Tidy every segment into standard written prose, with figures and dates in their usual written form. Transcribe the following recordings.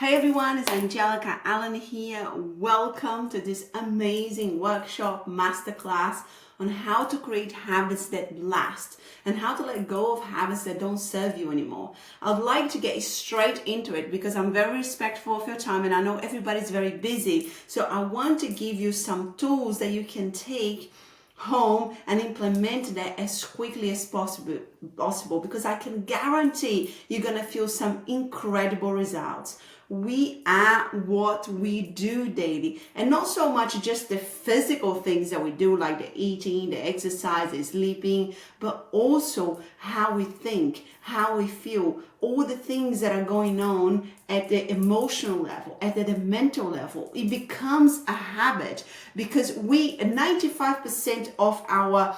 Hey everyone, it's 𝗕𝗢𝗢𝗢𝗓 here. Welcome to this amazing workshop masterclass on how to create habits that last and how to let go of habits that don't serve you anymore. I'd like to get straight into it because I'm very respectful of your time and I know everybody's very busy. So I want to give you some tools that you can take home and implement that as quickly as possible because I can guarantee you're going to feel some incredible results. We are what we do daily, and not so much just the physical things that we do like the eating, the exercise, the sleeping, but also how we think, how we feel, all the things that are going on at the emotional level, at the mental level. It becomes a habit because 95% of our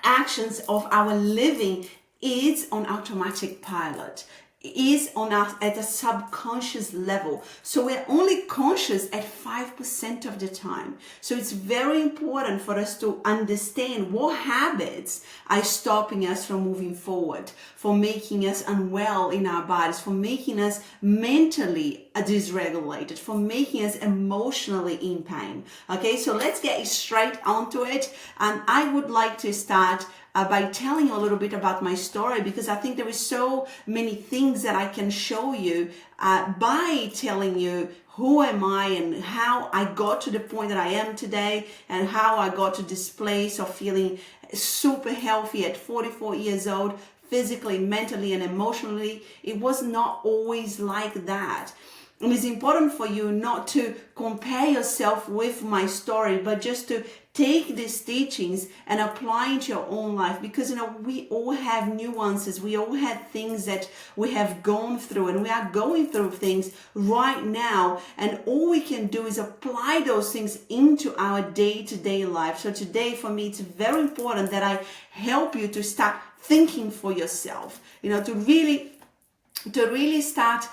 actions, of our living is on automatic pilot, is on us at a subconscious level. So we're only conscious at 5% of the time. So it's very important for us to understand what habits are stopping us from moving forward, for making us unwell in our bodies, for making us mentally dysregulated, for making us emotionally in pain. Okay, so let's get straight onto it. And I would like to start by telling you a little bit about my story because I think there is so many things that I can show you by telling you who am I and how I got to the point that I am today and how I got to this place of feeling super healthy at 44 years old, physically, mentally, and emotionally. It was not always like that. And it's important for you not to compare yourself with my story, but just to take these teachings and apply it to your own life because, we all have nuances. We all have things that we have gone through and we are going through things right now. And all we can do is apply those things into our day-to-day life. So today, for me, it's very important that I help you to start thinking for yourself, to really start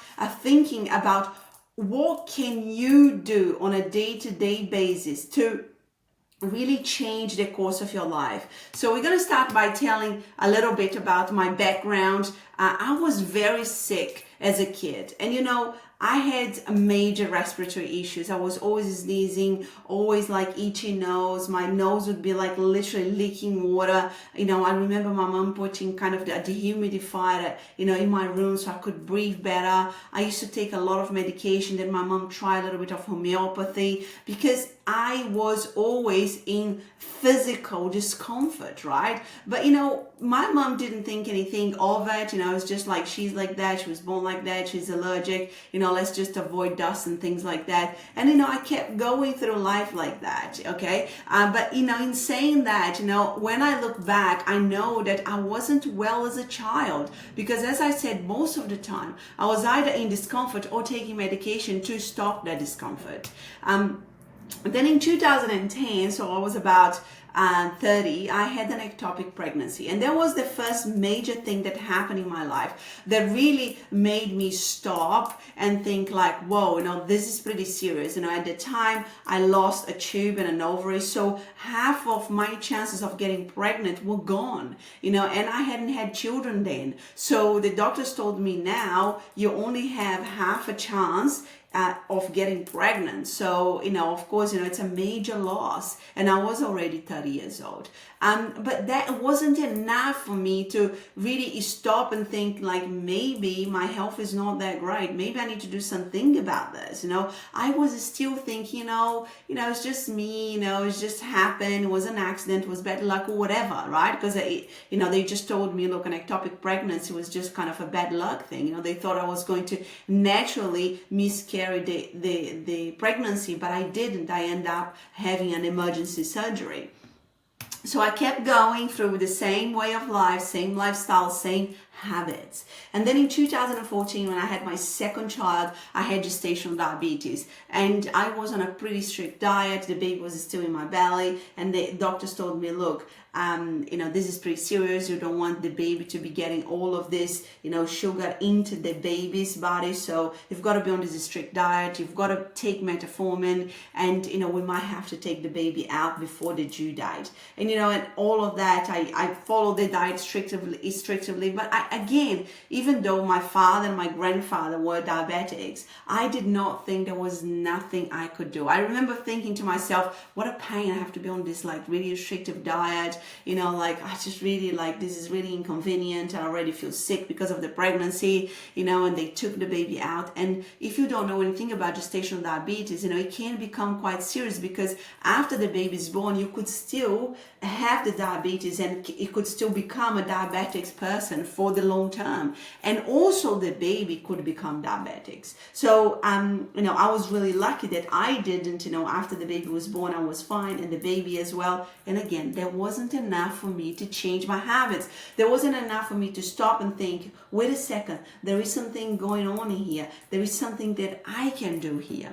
thinking about what can you do on a day-to-day basis to really change the course of your life. So we're going to start by telling a little bit about my background. I was very sick as a kid, and I had major respiratory issues. I was always sneezing, always like itchy nose. My nose would be like literally leaking water. I remember my mom putting kind of a dehumidifier, in my room so I could breathe better. I used to take a lot of medication. Then my mom tried a little bit of homeopathy because I was always in physical discomfort, right? But, my mom didn't think anything of it. It's just like, she's like that. She was born like that. She's allergic. Let's just avoid dust and things like that. And, I kept going through life like that, okay? But, in saying that, when I look back, I know that I wasn't well as a child because, as I said, most of the time, I was either in discomfort or taking medication to stop that discomfort. Then in 2010, so I was about 30, I had an ectopic pregnancy. And that was the first major thing that happened in my life that really made me stop and think like, whoa, this is pretty serious. At the time, I lost a tube and an ovary. So half of my chances of getting pregnant were gone, and I hadn't had children then. So the doctors told me now you only have half a chance of getting pregnant. So, of course, it's a major loss. And I was already 30 years old. But that wasn't enough for me to really stop and think like, maybe my health is not that great. Maybe I need to do something about this. I was still thinking, it's just me, it's just happened. It was an accident, it was bad luck or whatever, right? Because, they just told me, look, an ectopic pregnancy was just kind of a bad luck thing. They thought I was going to naturally miscarry the pregnancy, but I didn't. I ended up having an emergency surgery. So I kept going through the same way of life, same lifestyle, same habits. And then in 2014, when I had my second child, I had gestational diabetes. And I was on a pretty strict diet. The baby was still in my belly. And the doctors told me, look, this is pretty serious. You don't want the baby to be getting all of this, sugar into the baby's body. So you've got to be on this strict diet. You've got to take metformin, and, we might have to take the baby out before the due date. And, and all of that, I followed the diet strictly, but I again, even though my father and my grandfather were diabetics, I did not think there was nothing I could do. I remember thinking to myself, what a pain, I have to be on this like really restrictive diet, like I just really like, this is really inconvenient. I already feel sick because of the pregnancy, and they took the baby out. And if you don't know anything about gestational diabetes, it can become quite serious, because after the baby is born, you could still have the diabetes and it could still become a diabetic person for the long term. And also the baby could become diabetics. So, I was really lucky that I didn't, after the baby was born, I was fine, and the baby as well. And again, there wasn't enough for me to change my habits. There wasn't enough for me to stop and think, wait a second, there is something going on in here. There is something that I can do here.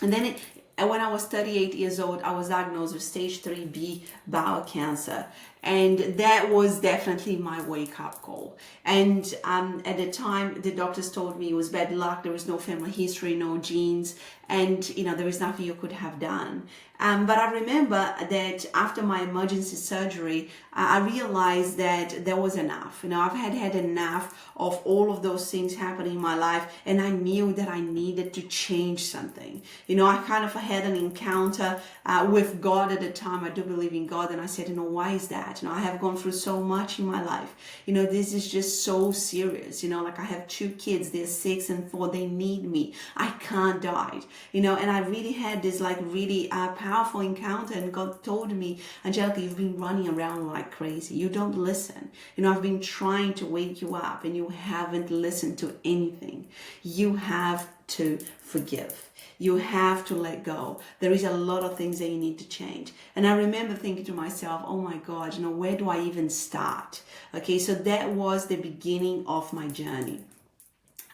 And then when I was 38 years old, I was diagnosed with stage 3B bowel cancer. And that was definitely my wake-up call. And at the time, the doctors told me it was bad luck. There was no family history, no genes, and there was nothing you could have done. But I remember that after my emergency surgery, I realized that there was enough. I've had enough of all of those things happening in my life, and I knew that I needed to change something. I kind of had an encounter with God at the time. I do believe in God, and I said, why is that? I have gone through so much in my life. This is just so serious. Like I have 2 kids, they're 6 and 4, they need me. I can't die. And I really had this like really powerful encounter, and God told me, Angelica, you've been running around like crazy. You don't listen. I've been trying to wake you up, and you haven't listened to anything. You have to forgive. You have to let go. There is a lot of things that you need to change. And I remember thinking to myself, oh my God, where do I even start? Okay, so that was the beginning of my journey.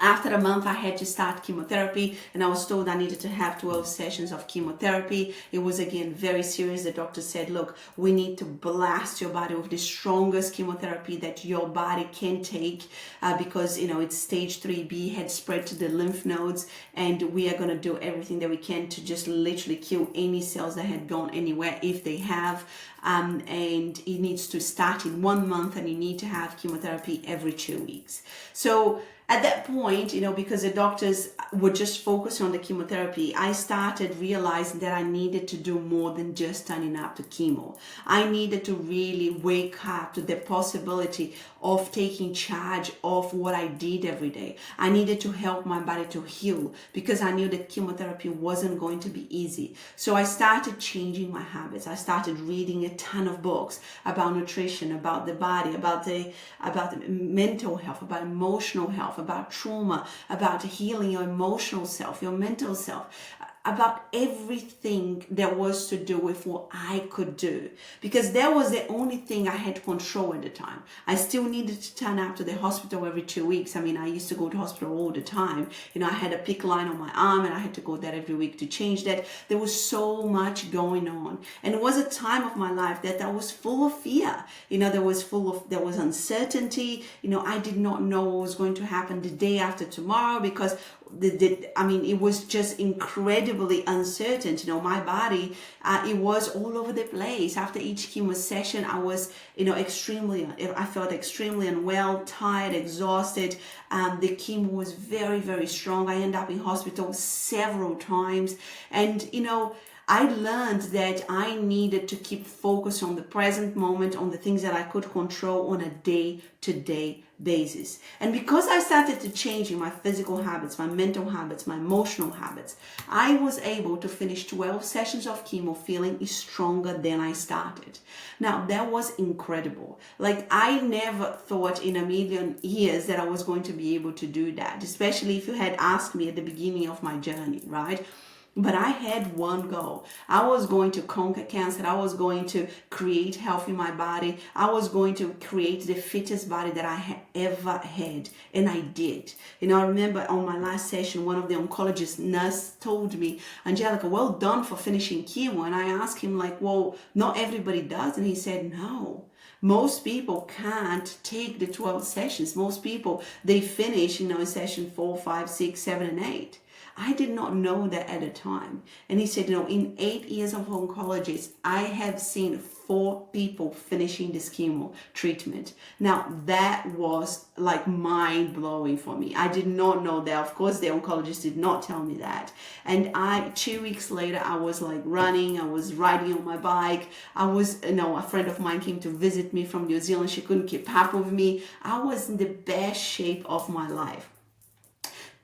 After a month, I had to start chemotherapy, and I was told I needed to have 12 sessions of chemotherapy. It was, again, very serious. The doctor said, look, we need to blast your body with the strongest chemotherapy that your body can take because, it's stage 3B, had spread to the lymph nodes, and we are going to do everything that we can to just literally kill any cells that had gone anywhere if they have. And it needs to start in 1 month, and you need to have chemotherapy every 2 weeks. So at that point, because the doctors were just focusing on the chemotherapy, I started realizing that I needed to do more than just turning up to chemo. I needed to really wake up to the possibility of taking charge of what I did every day. I needed to help my body to heal, because I knew that chemotherapy wasn't going to be easy. So I started changing my habits. I started reading a ton of books about nutrition, about the body, about the mental health, about emotional health, about trauma, about healing your emotional self, your mental self, about everything that was to do with what I could do, because that was the only thing I had control at the time. I still needed to turn up to the hospital every 2 weeks. I used to go to hospital all the time. I had a PICC line on my arm, and I had to go there every week to change that. There was so much going on, and it was a time of my life that was full of fear. There was uncertainty. I did not know what was going to happen the day after tomorrow, because it was just incredibly uncertain. My body, it was all over the place. After each chemo session, I was, I felt extremely unwell, tired, exhausted. The chemo was very, very strong. I ended up in hospital several times. And, I learned that I needed to keep focused on the present moment, on the things that I could control on a day-to-day basis. And because I started to change in my physical habits, my mental habits, my emotional habits, I was able to finish 12 sessions of chemo feeling stronger than I started. Now, that was incredible. Like, I never thought in a million years that I was going to be able to do that, especially if you had asked me at the beginning of my journey, right? But I had one goal. I was going to conquer cancer. I was going to create health in my body. I was going to create the fittest body that I had ever had. And I did. I remember on my last session, one of the oncologist nurse told me, Angelica, well done for finishing chemo. And I asked him, well, not everybody does. And he said, no. Most people can't take the 12 sessions. Most people, they finish, in session 4, 5, 6, 7, and 8. I did not know that at the time. And he said, in 8 years of oncology, I have seen 4 people finishing this chemo treatment. Now, that was like mind-blowing for me. I did not know that. Of course, the oncologist did not tell me that. And 2 weeks later, I was like running, I was riding on my bike. I was, a friend of mine came to visit me from New Zealand. She couldn't keep up with me. I was in the best shape of my life.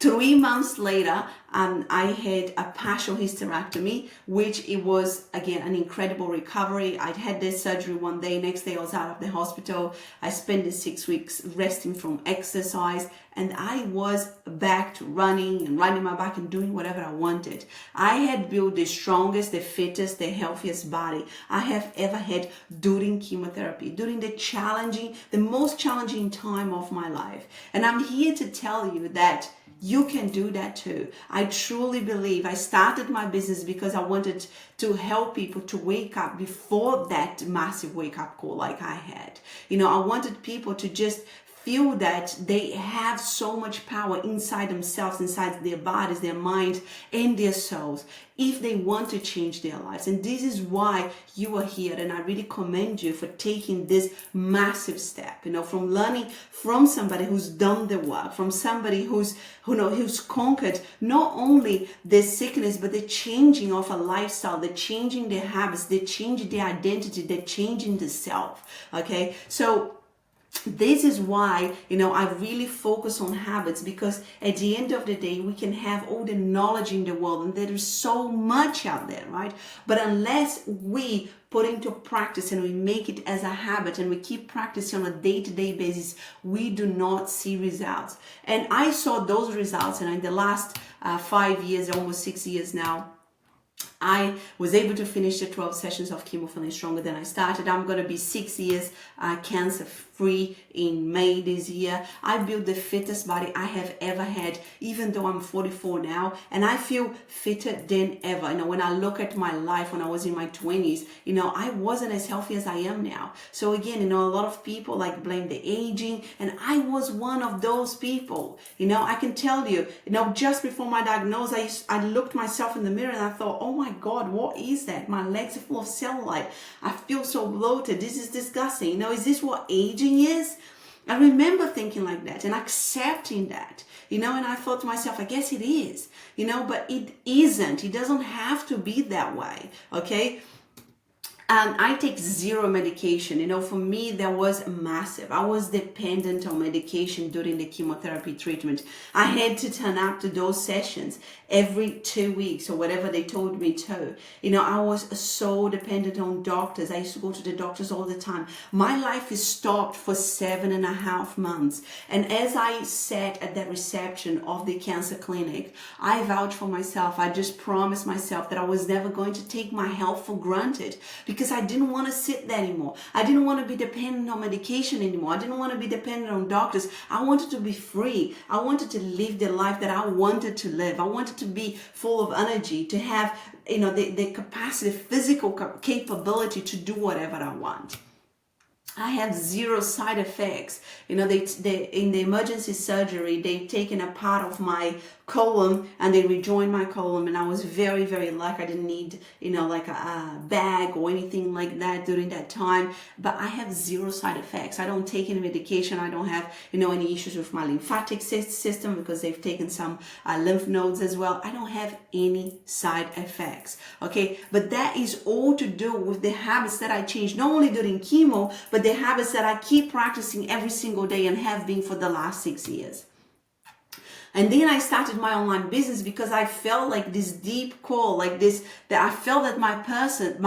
3 months later, I had a partial hysterectomy, which it was, again, an incredible recovery. I'd had this surgery one day, next day I was out of the hospital. I spent the 6 weeks resting from exercise, and I was back to running and riding my bike and doing whatever I wanted. I had built the strongest, the fittest, the healthiest body I have ever had during chemotherapy, during the most challenging time of my life. And I'm here to tell you that you can do that too. I truly believe I started my business because I wanted to help people to wake up before that massive wake up call like I had. I wanted people to just feel that they have so much power inside themselves, inside their bodies, their minds, and their souls, if they want to change their lives. And this is why you are here, and I really commend you for taking this massive step, from learning from somebody who's done the work, from somebody who's conquered not only the sickness, but the changing of a lifestyle, the changing their habits, the changing their identity, the changing the self. Okay, so this is why, I really focus on habits, because at the end of the day, we can have all the knowledge in the world, and there is so much out there, right? But unless we put into practice and we make it as a habit and we keep practicing on a day-to-day basis, we do not see results. And I saw those results, and in the last 5 years, almost 6 years now, I was able to finish the 12 sessions of chemo feeling stronger than I started. I'm going to be 6 years cancer-free in May this year. I built the fittest body I have ever had, even though I'm 44 now, and I feel fitter than ever. When I look at my life when I was in my 20s, I wasn't as healthy as I am now. So again, a lot of people blame the aging, and I was one of those people. I can tell you, just before my diagnosis, I looked myself in the mirror and I thought, oh my God, what is that? My legs are full of cellulite. I feel so bloated. This is disgusting. Is this what aging is? I remember thinking like that and accepting that, and I thought to myself, I guess it is, but it isn't. It doesn't have to be that way, okay? And I take 0 medication. For me, that was massive. I was dependent on medication during the chemotherapy treatment. I had to turn up to those sessions every 2 weeks or whatever they told me to. I was so dependent on doctors. I used to go to the doctors all the time. My life is stopped for 7.5 months. And as I sat at that reception of the cancer clinic, I vouched for myself. I just promised myself that I was never going to take my health for granted, because I didn't want to sit there anymore. I didn't want to be dependent on medication anymore. I didn't want to be dependent on doctors. I wanted to be free. I wanted to live the life that I wanted to live. I wanted to be full of energy, to have, the capacity, physical capability to do whatever I want. I have 0 side effects. They in the emergency surgery, they've taken a part of my colon and they rejoined my colon, and I was very, very lucky. I didn't need, like a bag or anything like that during that time. But I have 0 side effects. I don't take any medication. I don't have, any issues with my lymphatic system, because they've taken some lymph nodes as well. I don't have any side effects. Okay, but that is all to do with the habits that I changed, not only during chemo, but the habits that I keep practicing every single day and have been for the last 6 years. And then I started my online business because I felt like this deep call, that I felt that my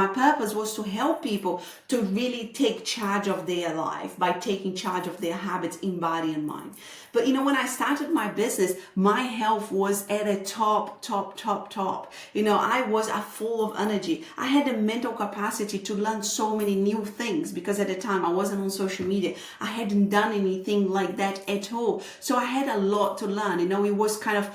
purpose was to help people to really take charge of their life by taking charge of their habits in body and mind. But when I started my business, my health was at a top. I was full of energy. I had the mental capacity to learn so many new things, because at the time I wasn't on social media. I hadn't done anything like that at all. So I had a lot to learn. It was kind of,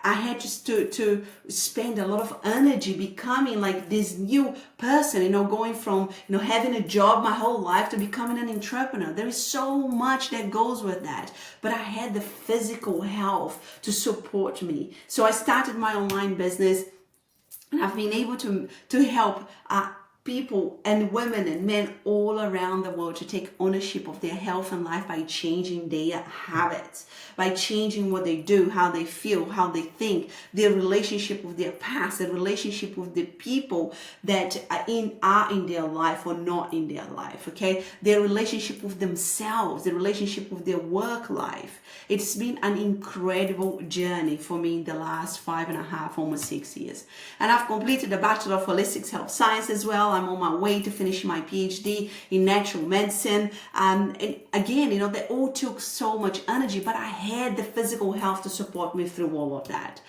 I had to spend a lot of energy becoming like this new person, going from, having a job my whole life to becoming an entrepreneur. There is so much that goes with that. But I had had the physical health to support me. So I started my online business, and I've been able to help people and women and men all around the world to take ownership of their health and life by changing their habits, by changing what they do, how they feel, how they think, their relationship with their past, their relationship with the people that are in their life or not in their life, okay? Their relationship with themselves, their relationship with their work life. It's been an incredible journey for me in the last 5.5, almost 6 years. And I've completed a Bachelor of Holistic Health Science as well. I'm on my way to finishing my PhD in natural medicine. And again, you know, they all took so much energy, but I had the physical health to support me through all of that.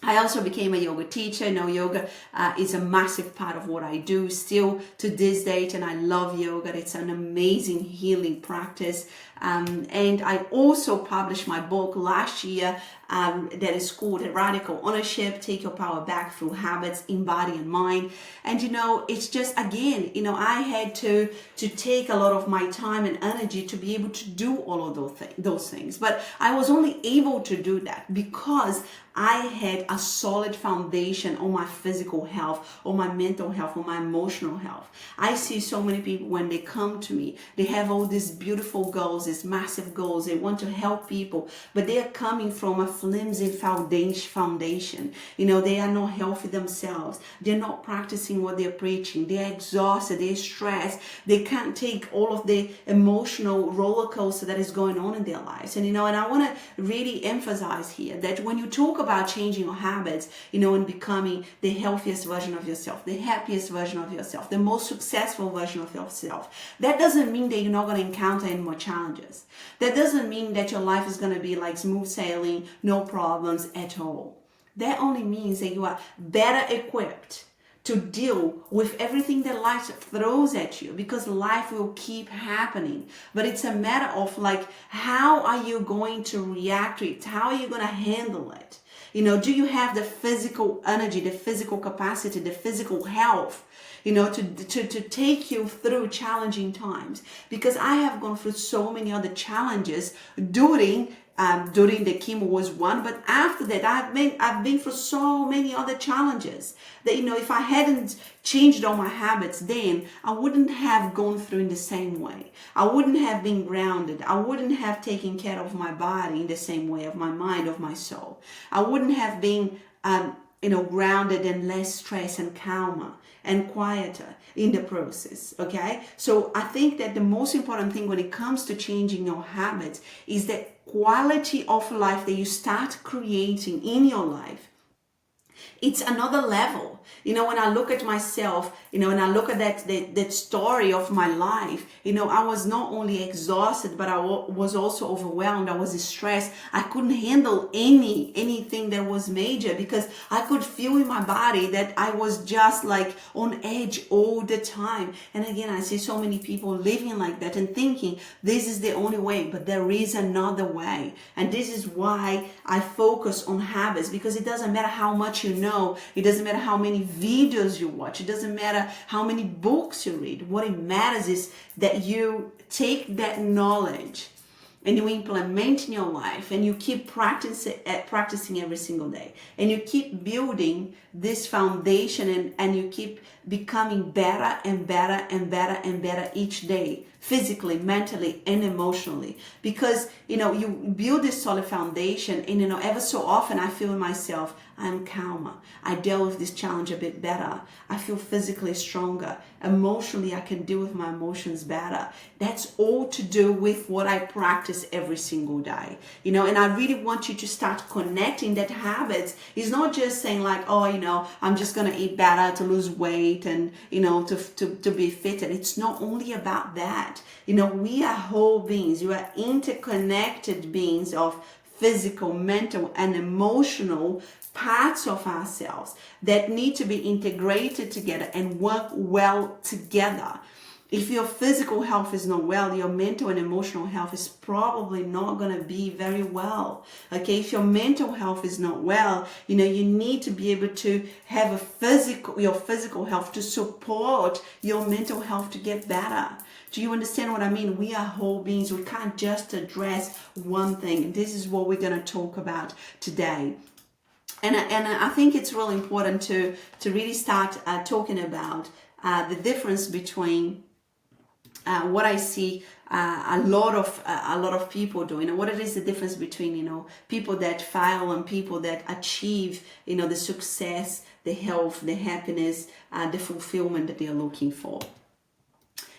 I also became a yoga teacher. You know, yoga is a massive part of what I do still to this date, and I love yoga. It's an amazing healing practice. And I also published my book last year that is called Radical Ownership, Take Your Power Back Through Habits in Body and Mind. And, you know, it's just, again, you know, I had to take a lot of my time and energy to be able to do all of those things. But I was only able to do that because I had a solid foundation on my physical health, on my mental health, on my emotional health. I see so many people when they come to me, they have all these beautiful goals, these massive goals. They want to help people, but they are coming from a flimsy foundation. You know, they are not healthy themselves. They're not practicing what they're preaching. They're exhausted. They're stressed. They can't take all of the emotional roller coaster that is going on in their lives. And, you know, and I want to really emphasize here that when you talk about changing your habits, you know, and becoming the healthiest version of yourself, the happiest version of yourself, the most successful version of yourself, that doesn't mean that you're not going to encounter any more challenges. That doesn't mean that your life is going to be like smooth sailing, no problems at all. That only means that you are better equipped to deal with everything that life throws at you, because life will keep happening. But it's a matter of like, how are you going to react to it? How are you going to handle it? You know, do you have the physical energy, the physical capacity, the physical health, you know, to take you through challenging times? Because I have gone through so many other challenges during the chemo was one, but after that I've been through so many other challenges that, you know, if I hadn't changed all my habits then, I wouldn't have gone through in the same way. I wouldn't have been grounded. I wouldn't have taken care of my body in the same way, of my mind, of my soul. I wouldn't have been you know, grounded and less stressed and calmer and quieter in the process, okay? So I think that the most important thing when it comes to changing your habits is the quality of life that you start creating in your life. It's another level. You know, when I look at myself, you know, and I look at that story of my life, you know, I was not only exhausted, but I was also overwhelmed. I was stressed. I couldn't handle anything that was major, because I could feel in my body that I was just like on edge all the time. And again, I see so many people living like that and thinking this is the only way, but there is another way. And this is why I focus on habits, because it doesn't matter how much you know, it doesn't matter how many videos you watch, it doesn't matter how many books you read. What it matters is that you take that knowledge and you implement in your life, and you keep practicing every single day, and you keep building this foundation, and you keep becoming better and better and better and better each day, physically, mentally, and emotionally. Because, you know, you build this solid foundation, and, you know, ever so often I feel in myself, I'm calmer. I deal with this challenge a bit better. I feel physically stronger. Emotionally, I can deal with my emotions better. That's all to do with what I practice every single day. You know, and I really want you to start connecting that habits. It's not just saying like, oh, you know, I'm just going to eat better to lose weight and, you know, to be fit. And it's not only about that. You know, we are whole beings. We are interconnected beings of physical, mental, and emotional parts of ourselves that need to be integrated together and work well together. If your physical health is not well, your mental and emotional health is probably not going to be very well. Okay, if your mental health is not well, you know, you need to be able to have your physical health to support your mental health to get better, Do you understand what I mean? We are whole beings. We can't just address one thing. And this is what we're going to talk about today. And I think it's really important to really start talking about the difference between what I see a lot of people doing, and what it is the difference between, you know, people that fail and people that achieve, you know, the success, the health, the happiness, the fulfillment that they're looking for.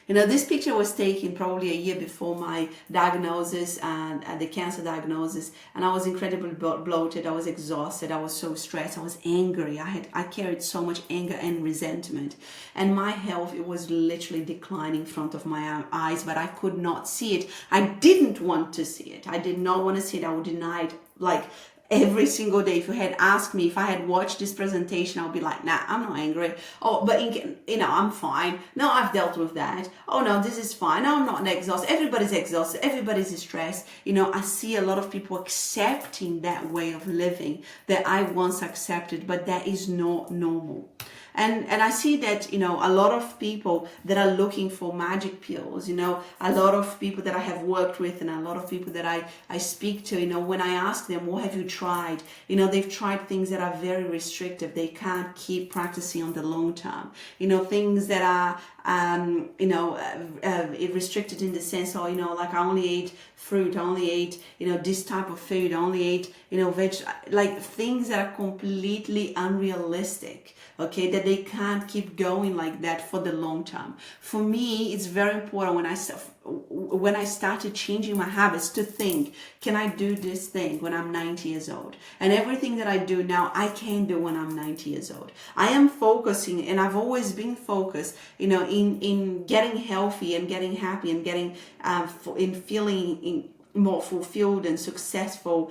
You know, this picture was taken probably a year before my diagnosis, the cancer diagnosis, and I was incredibly bloated. I was exhausted. I was so stressed. I was angry. I carried so much anger and resentment, and my health, it was literally declining in front of my eyes, but I could not see it. I didn't want to see it. I did not want to see it. I would deny it like every single day. If you had asked me, if I had watched this presentation, I would be like, nah, I'm not angry. Oh, but you know, I'm fine. No, I've dealt with that. Oh no, this is fine. No, I'm not exhausted. Everybody's exhausted. Everybody's stressed. You know, I see a lot of people accepting that way of living that I once accepted, but that is not normal. And I see that, you know, a lot of people that are looking for magic pills, you know, a lot of people that I have worked with and a lot of people that I speak to, you know, when I ask them, what have you tried? You know, they've tried things that are very restrictive. They can't keep practicing on the long term. You know, things that are, restricted in the sense, or, you know, like I only ate fruit, I only ate, you know, this type of food, I only ate, you know, like things that are completely unrealistic, okay, that they can't keep going like that for the long term. For me, it's very important when I started changing my habits to think, can I do this thing when I'm 90 years old? And everything that I do now, I can do when I'm 90 years old. I am focusing, and I've always been focused, you know, in getting healthy and getting happy and getting, in feeling more fulfilled and successful.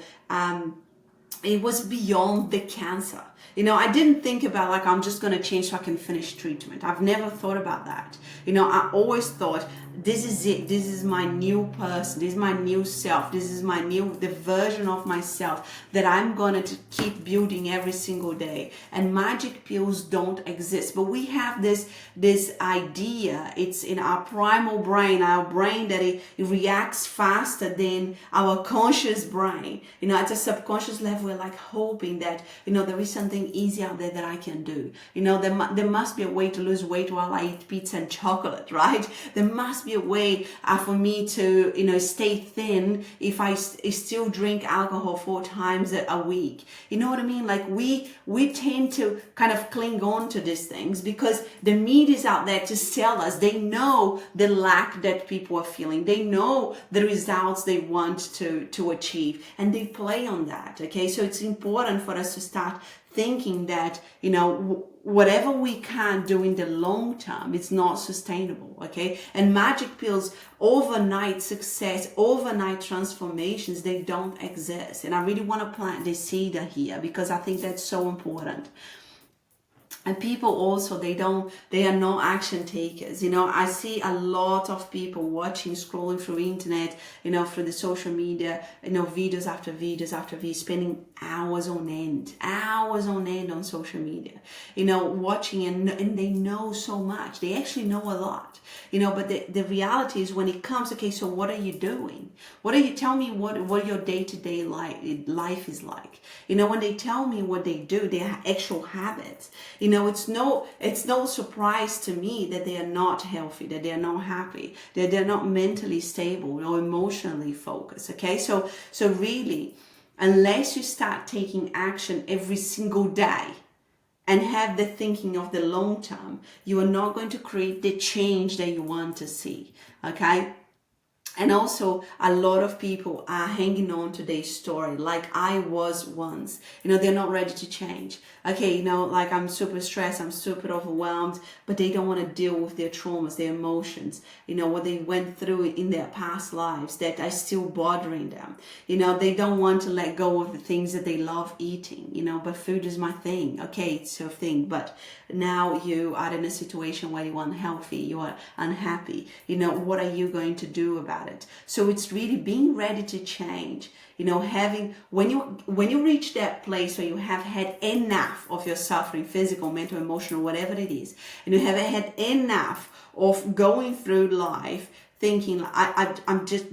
It was beyond the cancer. You know, I didn't think about like, I'm just going to change so I can finish treatment. I've never thought about that. You know, I always thought, this is it. This is my new person. This is my new self. This is the version of myself that I'm going to keep building every single day. And magic pills don't exist. But we have this idea. It's in our primal brain, our brain, that it reacts faster than our conscious brain. You know, at a subconscious level, we're like hoping that, you know, there is something easy out there that I can do. You know, there must be a way to lose weight while I eat pizza and chocolate, right? There must be a way for me to, you know, stay thin if I still drink alcohol 4 times a week. You know what I mean? Like we tend to kind of cling on to these things because the media is out there to sell us. They know the lack that people are feeling. They know the results they want to achieve, and they play on that. Okay, so it's important for us to start thinking that, you know, whatever we can do in the long term, it's not sustainable, okay? And magic pills, overnight success, overnight transformations, they don't exist. And I really want to plant the seed here because I think that's so important. And people also, they are not action takers. You know, I see a lot of people watching, scrolling through internet, you know, through the social media, you know, videos after videos after videos, spending hours on end on social media, you know, watching, and they know so much. They actually know a lot, you know, but the reality is when it comes, okay, so what are you doing? What are you, tell me what your day-to-day life is like. You know, when they tell me what they do, their actual habits, you know, it's no surprise to me that they are not healthy, that they are not happy, that they're not mentally stable or emotionally focused. Okay, so really, unless you start taking action every single day and have the thinking of the long term, you are not going to create the change that you want to see. Okay. And also, a lot of people are hanging on to their story like I was once. You know, they're not ready to change. Okay, you know, like I'm super stressed, I'm super overwhelmed, but they don't want to deal with their traumas, their emotions, you know, what they went through in their past lives that are still bothering them. You know, they don't want to let go of the things that they love eating, you know, but food is my thing. Okay, it's your thing, but now you are in a situation where you're unhealthy, you are unhappy. You know, what are you going to do about about it. So it's really being ready to change. You know, having, when you reach that place where you have had enough of your suffering, physical, mental, emotional, whatever it is, and you have had enough of going through life thinking, I'm just,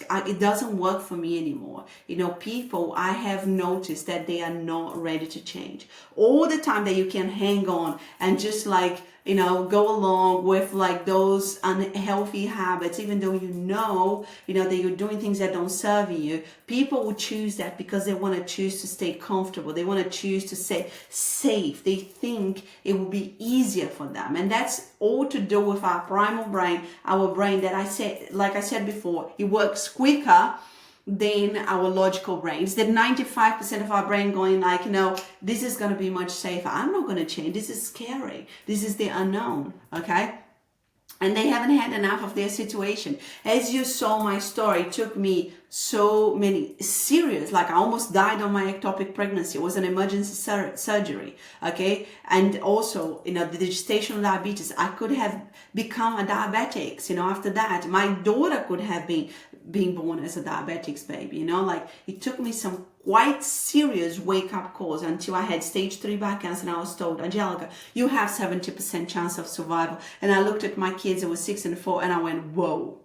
it doesn't work for me anymore. You know, people, I have noticed that they are not ready to change. All the time that you can hang on and just like, you know, go along with like those unhealthy habits, even though you know that you're doing things that don't serve you, people will choose that because they want to choose to stay comfortable. They want to choose to stay safe. They think it will be easier for them. And that's all to do with our primal brain, our brain that like I said before, it works quicker than our logical brains. That 95% of our brain going like, this is going to be much safer. I'm not going to change. This is scary. This is the unknown. Okay. And they haven't had enough of their situation. As you saw, my story took me so many serious, like I almost died on my ectopic pregnancy. It was an emergency surgery, okay? And also, the gestational diabetes, I could have become a diabetic, after that. My daughter could have been born as a diabetics baby, like it took me some quite serious wake-up calls until I had stage 3 bowel cancer, and I was told, Angelica, you have 70% chance of survival. And I looked at my kids, it was 6 and 4, and I went, whoa,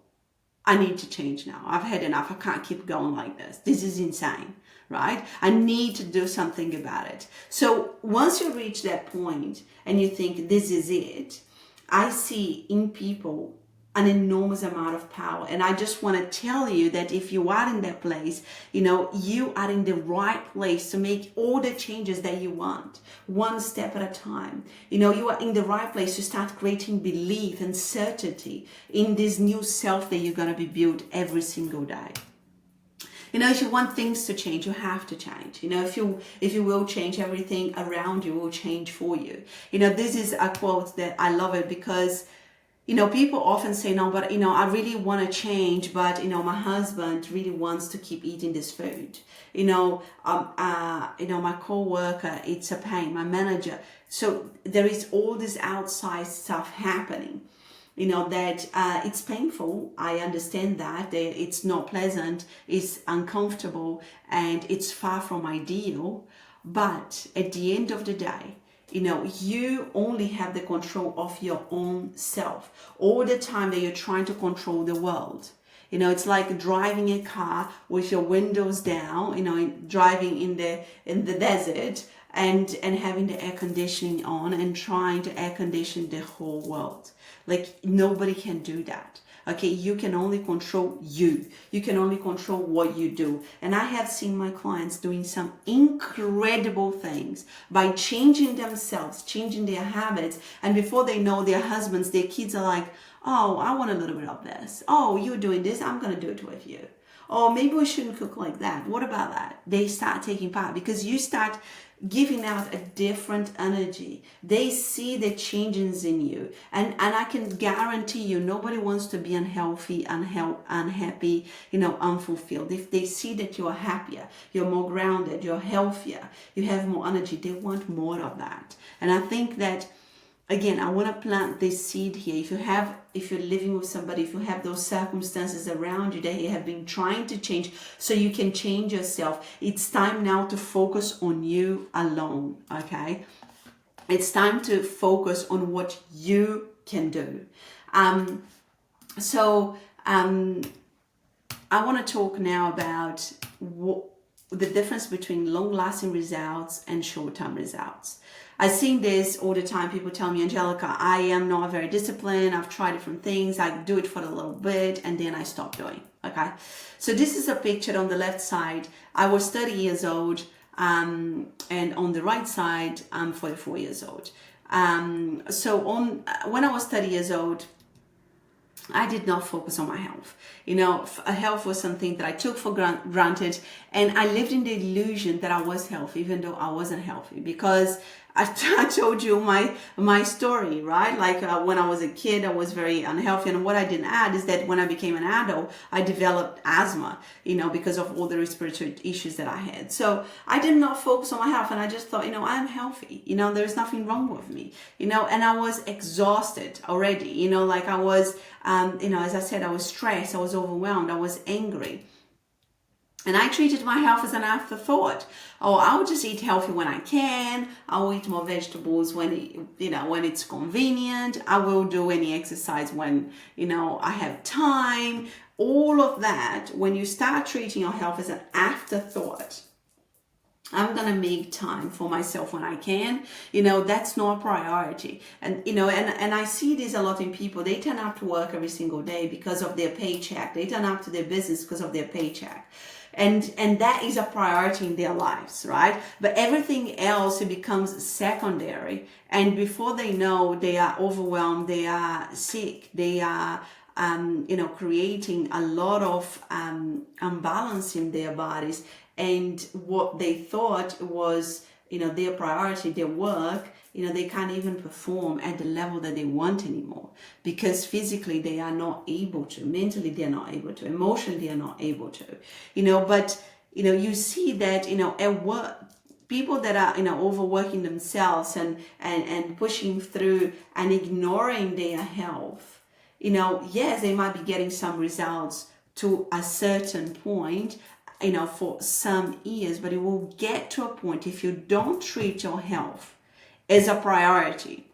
I need to change now. I've had enough. I can't keep going like this. This is insane, right? I need to do something about it. So once you reach that point and you think this is it, I see in people an enormous amount of power. And I just want to tell you that if you are in that place, you are in the right place to make all the changes that you want, one step at a time. You are in the right place to start creating belief and certainty in this new self that you're going to be built every single day. If you want things to change, you have to change. If you will change, everything around you will change for you. This is a quote that I love it because people often say, no, but, I really want to change, but, my husband really wants to keep eating this food. My co-worker, it's a pain, my manager. So there is all this outside stuff happening, that it's painful. I understand that it's not pleasant, it's uncomfortable, and it's far from ideal. But at the end of the day, you only have the control of your own self. All the time that you're trying to control the world. It's like driving a car with your windows down, driving in the desert and having the air conditioning on and trying to air condition the whole world. Like nobody can do that. Okay, you can only control you. You can only control what you do. And I have seen my clients doing some incredible things by changing themselves, changing their habits. And before they know, their husbands, their kids are like, oh, I want a little bit of this. Oh, you're doing this, I'm going to do it with you. Oh, maybe we shouldn't cook like that. What about that? They start taking part because you start giving out a different energy. They see the changes in you. And I can guarantee you, nobody wants to be unhealthy, unhappy, unfulfilled. If they see that you are happier, you're more grounded, you're healthier, you have more energy, they want more of that. And I think that, again, I want to plant this seed here. If you're living with somebody, if you have those circumstances around you that you have been trying to change so you can change yourself, it's time now to focus on you alone, okay? It's time to focus on what you can do. I want to talk now about the difference between long-lasting results and short-term results. I see this all the time. People tell me, Angelica, I am not very disciplined. I've tried different things. I do it for a little bit and then I stop doing. Okay. So this is a picture on the left side. I was 30 years old. And on the right side, I'm 44 years old. When I was 30 years old, I did not focus on my health. Health was something that I took for granted, and I lived in the illusion that I was healthy, even though I wasn't healthy, because I told you my story, right? Like when I was a kid, I was very unhealthy. And what I didn't add is that when I became an adult, I developed asthma, because of all the respiratory issues that I had. So I did not focus on my health. And I just thought, I'm healthy. There's nothing wrong with me, and I was exhausted already, like I was, as I said, I was stressed, I was overwhelmed, I was angry. And I treated my health as an afterthought. Oh, I'll just eat healthy when I can. I'll eat more vegetables when it's convenient. I will do any exercise when, I have time. All of that, when you start treating your health as an afterthought, I'm going to make time for myself when I can. That's not a priority. And, and I see this a lot in people. They turn up to work every single day because of their paycheck. They turn up to their business because of their paycheck. And that is a priority in their lives, right? But everything else, it becomes secondary. And before they know, they are overwhelmed, they are sick, they are, creating a lot of imbalance in their bodies. And what they thought was, their priority, their work, they can't even perform at the level that they want anymore, because physically they are not able to, mentally they are not able to, emotionally they are not able to, but, you see that, at work, people that are, overworking themselves and pushing through and ignoring their health, yes, they might be getting some results to a certain point, for some years, but it will get to a point, if you don't treat your health as a priority,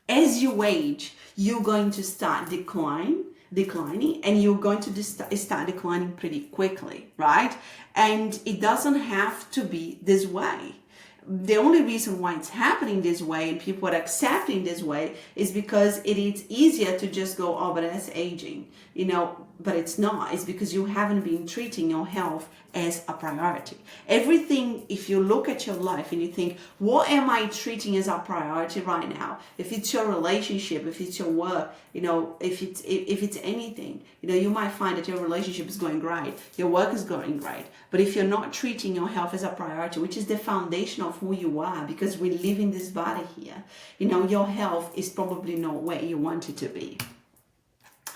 as you age, you're going to start declining, and you're going to start declining pretty quickly, right? And it doesn't have to be this way. The only reason why it's happening this way and people are accepting this way is because it is easier to just go, oh, but that's aging, but it's not. It's because you haven't been treating your health as a priority. Everything, if you look at your life and you think, what am I treating as a priority right now? If it's your relationship, if it's your work, if it's anything, you might find that your relationship is going great, your work is going great. But if you're not treating your health as a priority, which is the foundation of who you are, because we live in this body here, your health is probably not where you want it to be.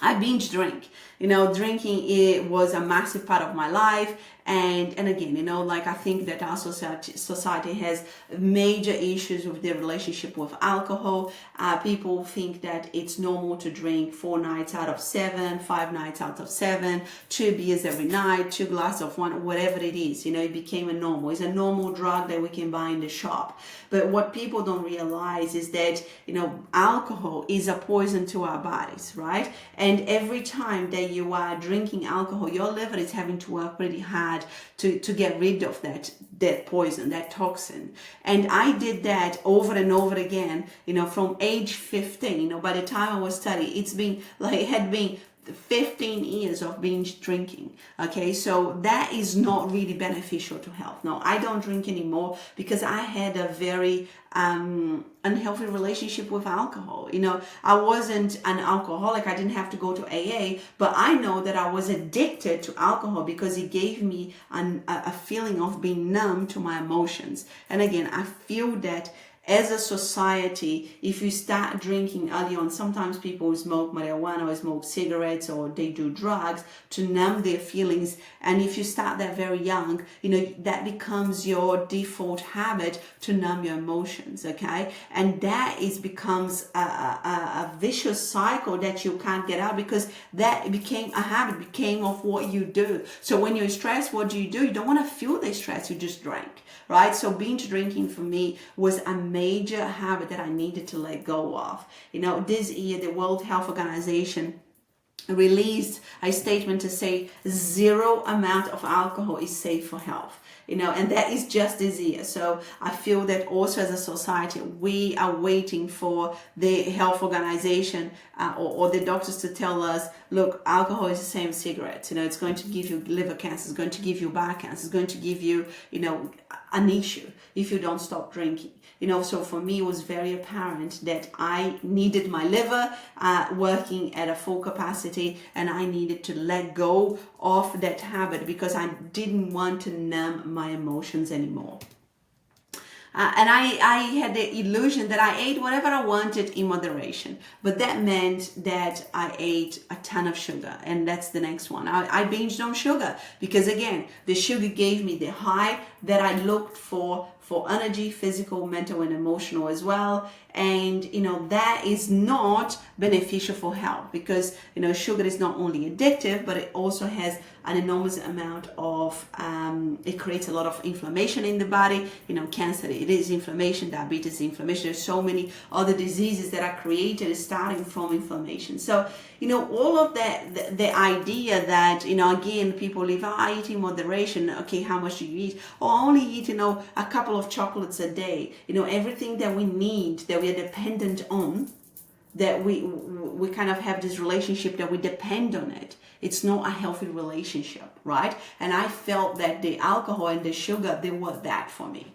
I binge drink. Drinking, it was a massive part of my life. And again, like I think that our society has major issues with their relationship with alcohol. People think that it's normal to drink 4 nights out of 7, 5 nights out of 7, 2 beers every night, 2 glasses of wine, whatever it is. It became a normal. It's a normal drug that we can buy in the shop. But what people don't realize is that, alcohol is a poison to our bodies, right? And every time that you are drinking alcohol, your liver is having to work pretty hard to get rid of that poison, that toxin. And I did that over and over again, from age 15. By the time I was studying, it had been 15 years of binge drinking. Okay, so that is not really beneficial to health. No, I don't drink anymore because I had a very unhealthy relationship with alcohol. I wasn't an alcoholic. I didn't have to go to AA, but I know that I was addicted to alcohol because it gave me a feeling of being numb to my emotions. And again, I feel that as a society, if you start drinking early on, sometimes people smoke marijuana or smoke cigarettes or they do drugs to numb their feelings. And if you start that very young, that becomes your default habit to numb your emotions, okay? And that becomes a vicious cycle that you can't get out, because that became a habit, became of what you do. So when you're stressed, what do? You don't want to feel the stress, you just drink, right? So binge drinking for me was a major habit that I needed to let go of. This year, the World Health Organization released a statement to say 0 amount of alcohol is safe for health. And that is just this year. So I feel that also as a society, we are waiting for the health organization or the doctors to tell us, look, alcohol is the same as cigarettes. It's going to give you liver cancer, it's going to give you bowel cancer, it's going to give you, an issue if you don't stop drinking. So for me, it was very apparent that I needed my liver working at a full capacity, and I needed to let go of that habit because I didn't want to numb my emotions anymore. And I had the illusion that I ate whatever I wanted in moderation. But that meant that I ate a ton of sugar. And that's the next one. I binged on sugar because, again, the sugar gave me the high that I looked for energy, physical, mental, and emotional as well. And, that is not beneficial for health because, sugar is not only addictive, but it also has an enormous amount of, it creates a lot of inflammation in the body. Cancer, it is inflammation, diabetes, inflammation. There's so many other diseases that are created starting from inflammation. So, all of that, the idea that, again, people live, I eat in moderation. Okay, how much do you eat? Or I only eat, a couple of chocolates a day. Everything that we need, that we are dependent on, that we kind of have this relationship that we depend on it. It's not a healthy relationship, right? And I felt that the alcohol and the sugar, they were that for me.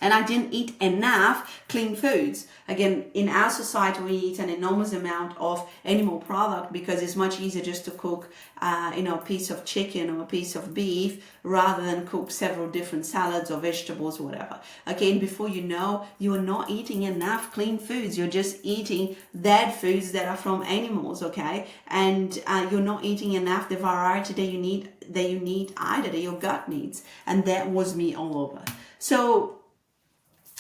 And I didn't eat enough clean foods. Again, in our society, we eat an enormous amount of animal product because it's much easier just to cook, a piece of chicken or a piece of beef rather than cook several different salads or vegetables or whatever. Okay, and before you know, you are not eating enough clean foods. You're just eating dead foods that are from animals, okay? And you're not eating enough the variety that you need either, that your gut needs. And that was me all over. So,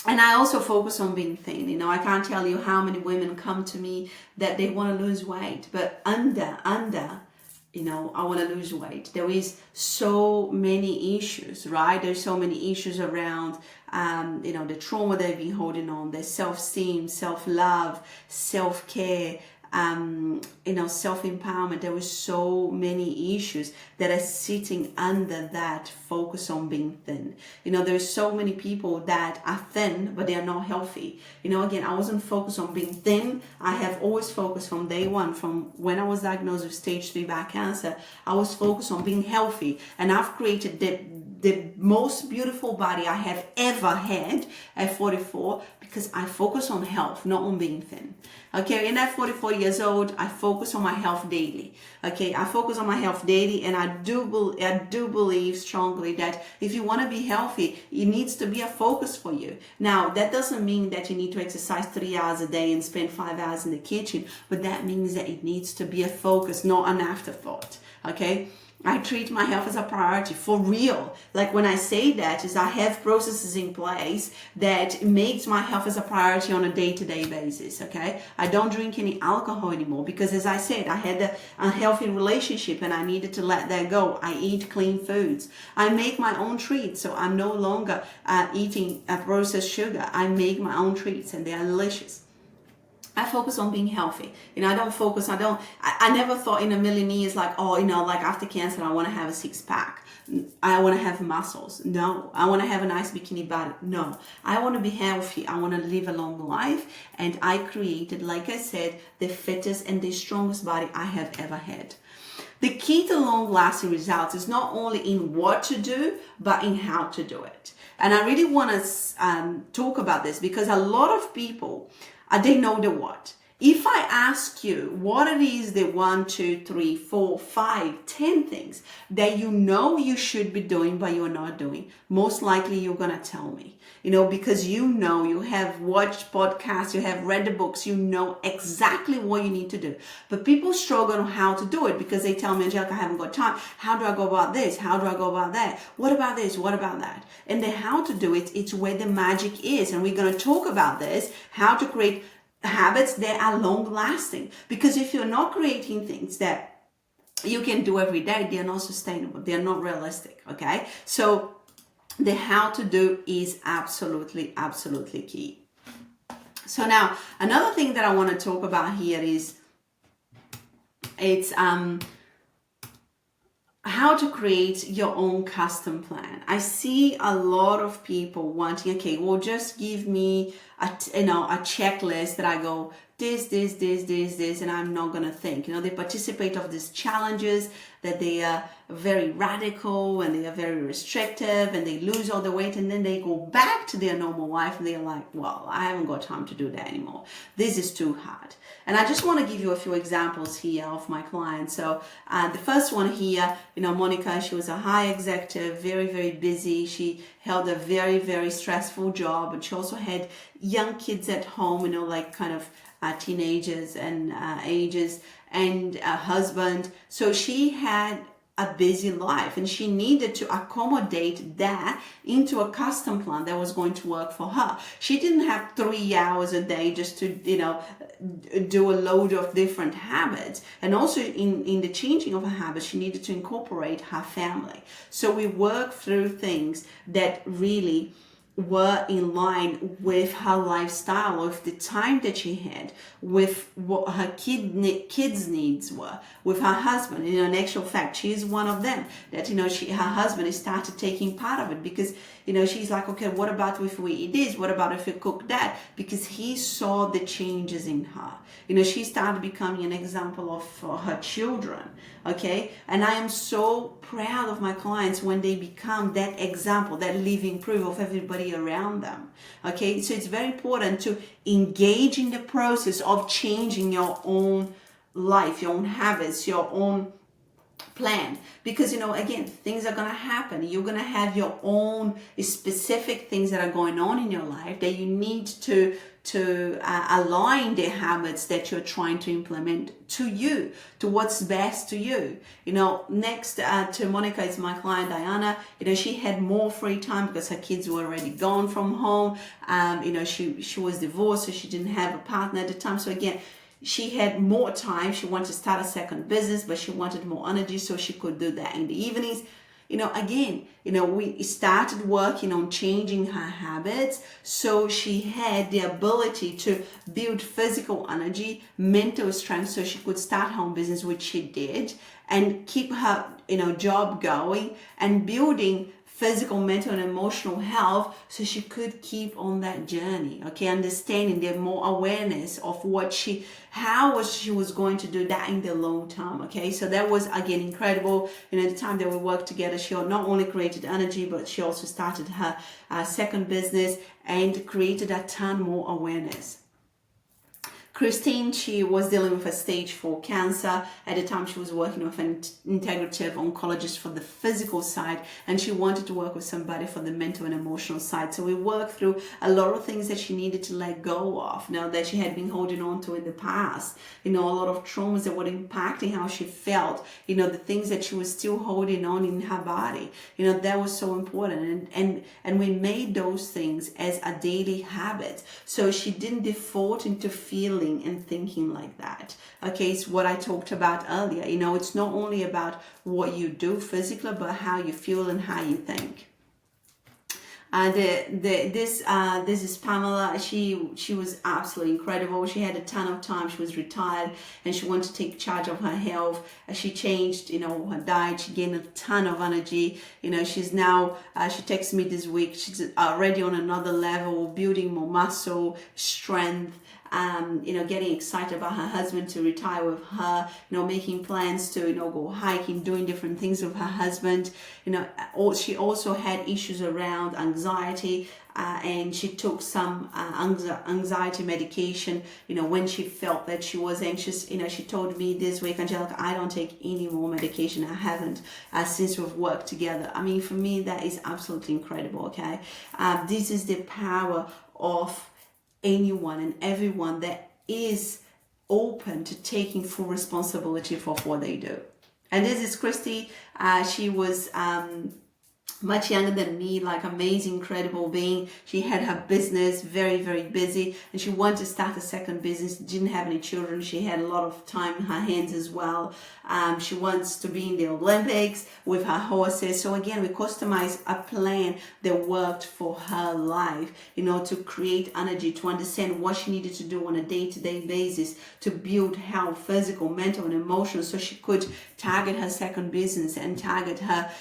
and I also focus on being thin. I can't tell you how many women come to me that they want to lose weight, but under, I want to lose weight. There is so many issues, right? There's so many issues around, the trauma they've been holding on, their self-esteem, self-love, self-care, self-empowerment. There were so many issues that are sitting under that focus on being thin. There's so many people that are thin, but they are not healthy. Again, I wasn't focused on being thin. I have always focused from day one, from when I was diagnosed with stage 3 bowel cancer, I was focused on being healthy. And I've created the most beautiful body I have ever had at 44 because I focus on health, not on being thin. Okay, and at 44 years old, I focus on my health daily. Okay, I focus on my health daily, and I do believe strongly that if you want to be healthy, it needs to be a focus for you. Now, that doesn't mean that you need to exercise 3 hours a day and spend 5 hours in the kitchen, but that means that it needs to be a focus, not an afterthought. Okay. I treat my health as a priority for real. Like when I say that is I have processes in place that makes my health as a priority on a day-to-day basis. Okay. I don't drink any alcohol anymore because, as I said, I had a unhealthy relationship and I needed to let that go. I eat clean foods. I make my own treats. So I'm no longer eating processed sugar. I make my own treats and they are delicious. I focus on being healthy. I never thought in a million years like, like after cancer, I want to have a 6-pack. I want to have muscles. No. I want to have a nice bikini body. No. I want to be healthy. I want to live a long life. And I created, like I said, the fittest and the strongest body I have ever had. The key to long-lasting results is not only in what to do, but in how to do it. And I really want to talk about this because a lot of people, they know the what. If I ask you what it is the 1, 2, 3, 4, 5, 10 things that you should be doing, but you're not doing, most likely you're going to tell me, because you have watched podcasts, you have read the books, you know exactly what you need to do. But people struggle on how to do it because they tell me, Angelica, I haven't got time. How do I go about this? How do I go about that? What about this? What about that? And the how to do it, it's where the magic is. And we're going to talk about this, how to create habits that are long lasting. Because if you're not creating things that you can do every day, they're not sustainable. They're not realistic. Okay. So the how to do is absolutely, absolutely key. So now another thing that I want to talk about here is how to create your own custom plan. I see a lot of people wanting, okay, well, just give me a checklist that I go, this, and I'm not going to think. They participate of these challenges that they are very radical and they are very restrictive and they lose all the weight and then they go back to their normal life and they're like, well, I haven't got time to do that anymore. This is too hard. And I just want to give you a few examples here of my clients. So the first one here, Monica, she was a high executive, very, very busy. She held a very, very stressful job, but she also had young kids at home, like kind of teenagers and ages, and a husband. So she had a busy life, and she needed to accommodate that into a custom plan that was going to work for her. She didn't have 3 hours a day just to do a load of different habits, and also in the changing of her habits she needed to incorporate her family. So we worked through things that really were in line with her lifestyle, with the time that she had, with what her kids' needs were, with her husband. In actual fact, she is one of them that, her husband started taking part of it, because, she's like, okay, what about if we eat this? What about if we cook that? Because he saw the changes in her. She started becoming an example for her children. Okay. And I am so proud of my clients when they become that example, that living proof of everybody around them. Okay. So it's very important to engage in the process of changing your own life, your own habits, your own plan, because again, things are going to happen. You're going to have your own specific things that are going on in your life that you need to align the habits that you're trying to implement to you, to what's best to you. Next to Monica is my client Diana. She had more free time because her kids were already gone from home. She was divorced, so she didn't have a partner at the time. So again, she had more time. She wanted to start a second business, but she wanted more energy, so she could do that in the evenings. We started working on changing her habits, so she had the ability to build physical energy, mental strength, so she could start her own business, which she did, and keep her, job going, and building physical, mental, and emotional health, so she could keep on that journey. Okay, understanding the more awareness of how she was going to do that in the long term. Okay, so that was again incredible. The time that we worked together, she not only created energy, but she also started her second business and created a ton more awareness. Christine, she was dealing with a stage 4 cancer. At the time, she was working with an integrative oncologist for the physical side, and she wanted to work with somebody for the mental and emotional side. So we worked through a lot of things that she needed to let go of, that she had been holding on to in the past. A lot of traumas that were impacting how she felt, the things that she was still holding on in her body. That was so important. And we made those things as a daily habit. So she didn't default into feeling and thinking like that. Okay, it's what I talked about earlier. It's not only about what you do physically, but how you feel and how you think. This is Pamela. She was absolutely incredible. She had a ton of time. She was retired and she wanted to take charge of her health. She changed, her diet. She gained a ton of energy. She's now, she texted me this week. She's already on another level, building more muscle, strength. Getting excited about her husband to retire with her, making plans to, go hiking, doing different things with her husband. She also had issues around anxiety, and she took some anxiety medication, when she felt that she was anxious. She told me this week, Angelica, I don't take any more medication. I haven't since we've worked together. I mean, for me, that is absolutely incredible, okay? This is the power of anyone and everyone that is open to taking full responsibility for what they do. And this is Christy. She was much younger than me, like amazing, incredible being. She had her business, very, very busy, and she wanted to start a second business. Didn't have any children. She had a lot of time in her hands as well. She wants to be in the Olympics with her horses. So again, we customized a plan that worked for her life, to create energy, to understand what she needed to do on a day-to-day basis to build health, physical, mental, and emotional, so she could target her second business and target her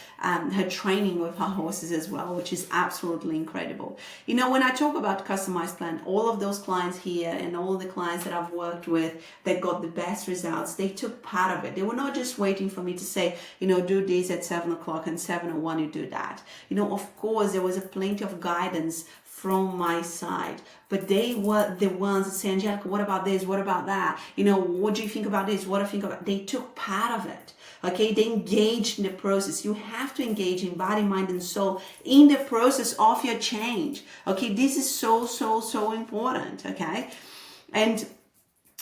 training with her horses as well, which is absolutely incredible. When I talk about customized plan, all of those clients here and all the clients that I've worked with that got the best results, they took part of it. They were not just waiting for me to say, do this at 7 o'clock and 7:01 you do that. Of course, there was plenty of guidance from my side, but they were the ones that say, Angelica, what about this? What about that? What do you think about this? What do you think about? They took part of it. Okay, they engage in the process. You have to engage in body, mind, and soul in the process of your change. Okay, this is so important. Okay, and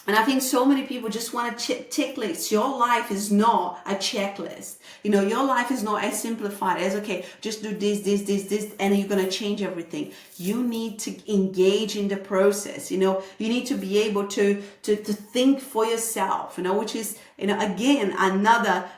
I think so many people just want a checklist. Your life is not a checklist. You know, your life is not as simplified as, okay, just do this, and you're going to change everything. You need to engage in the process. You know, you need to be able to think for yourself, you know, which is, you know, again, another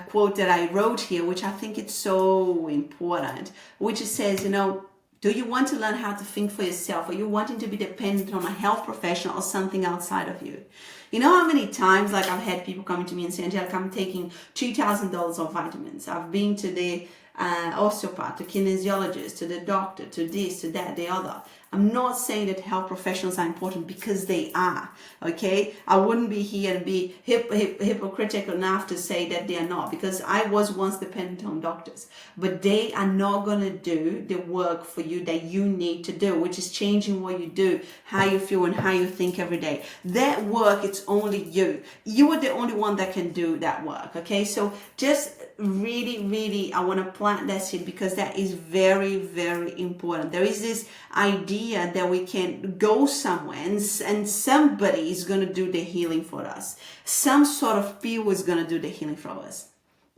quote that I wrote here, which I think it's so important, which says, you know, do you want to learn how to think for yourself? Are you wanting to be dependent on a health professional or something outside of you? You know how many times, like, I've had people coming to me and say, Angelica, I'm taking $3,000 of vitamins. I've been to the osteopath, to kinesiologist, to the doctor, to this, to that, the other. I'm not saying that health professionals are important, because they are, okay? I wouldn't be here and be hypocritical enough to say that they are not, because I was once dependent on doctors. But they are not going to do the work for you that you need to do, which is changing what you do, how you feel, and how you think every day. That work, it's only you. You are the only one that can do that work, okay? So just really, I want to plant that seed, because that is very important. There is this idea that we can go somewhere and somebody is going to do the healing for us. Some sort of people is going to do the healing for us.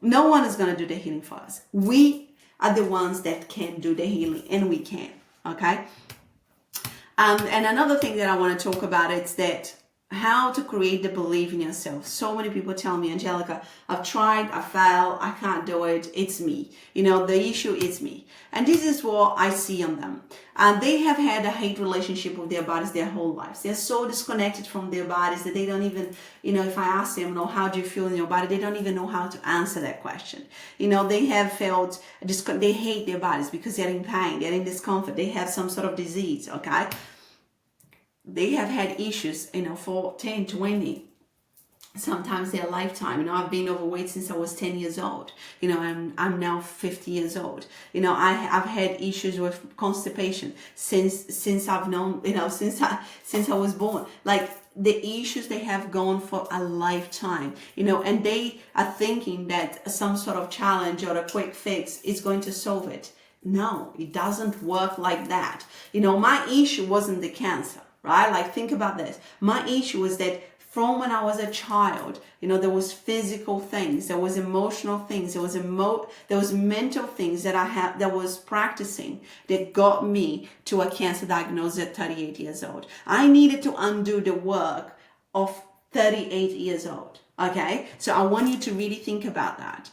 No one is going to do the healing for us. We are the ones that can do the healing, and we can, okay? And another thing that I want to talk about is that how to create the belief in yourself. So many people tell me, Angelica, I've tried, I failed, I can't do it, it's me. You know, the issue is me. And this is what I see on them. And they have had a hate relationship with their bodies their whole lives. They're so disconnected from their bodies that they don't even, you know, if I ask them, you know, how do you feel in your body? They don't even know how to answer that question. You know, they have felt, they hate their bodies because they're in pain, they're in discomfort, they have some sort of disease, okay? They have had issues, you know, for 10, 20, sometimes their lifetime. You know, I've been overweight since I was 10 years old. You know, I'm now 50 years old. You know, I've had issues with constipation since I've known, you know, since I was born. Like, the issues they have gone for a lifetime, you know, and they are thinking that some sort of challenge or a quick fix is going to solve it. No, it doesn't work like that. You know, my issue wasn't the cancer. Right? Like, think about this. My issue was that from when I was a child, you know, there was physical things, there was emotional things, there was mental things that I had, that was practicing, that got me to a cancer diagnosis at 38 years old. I needed to undo the work of 38 years old. Okay? So I want you to really think about that.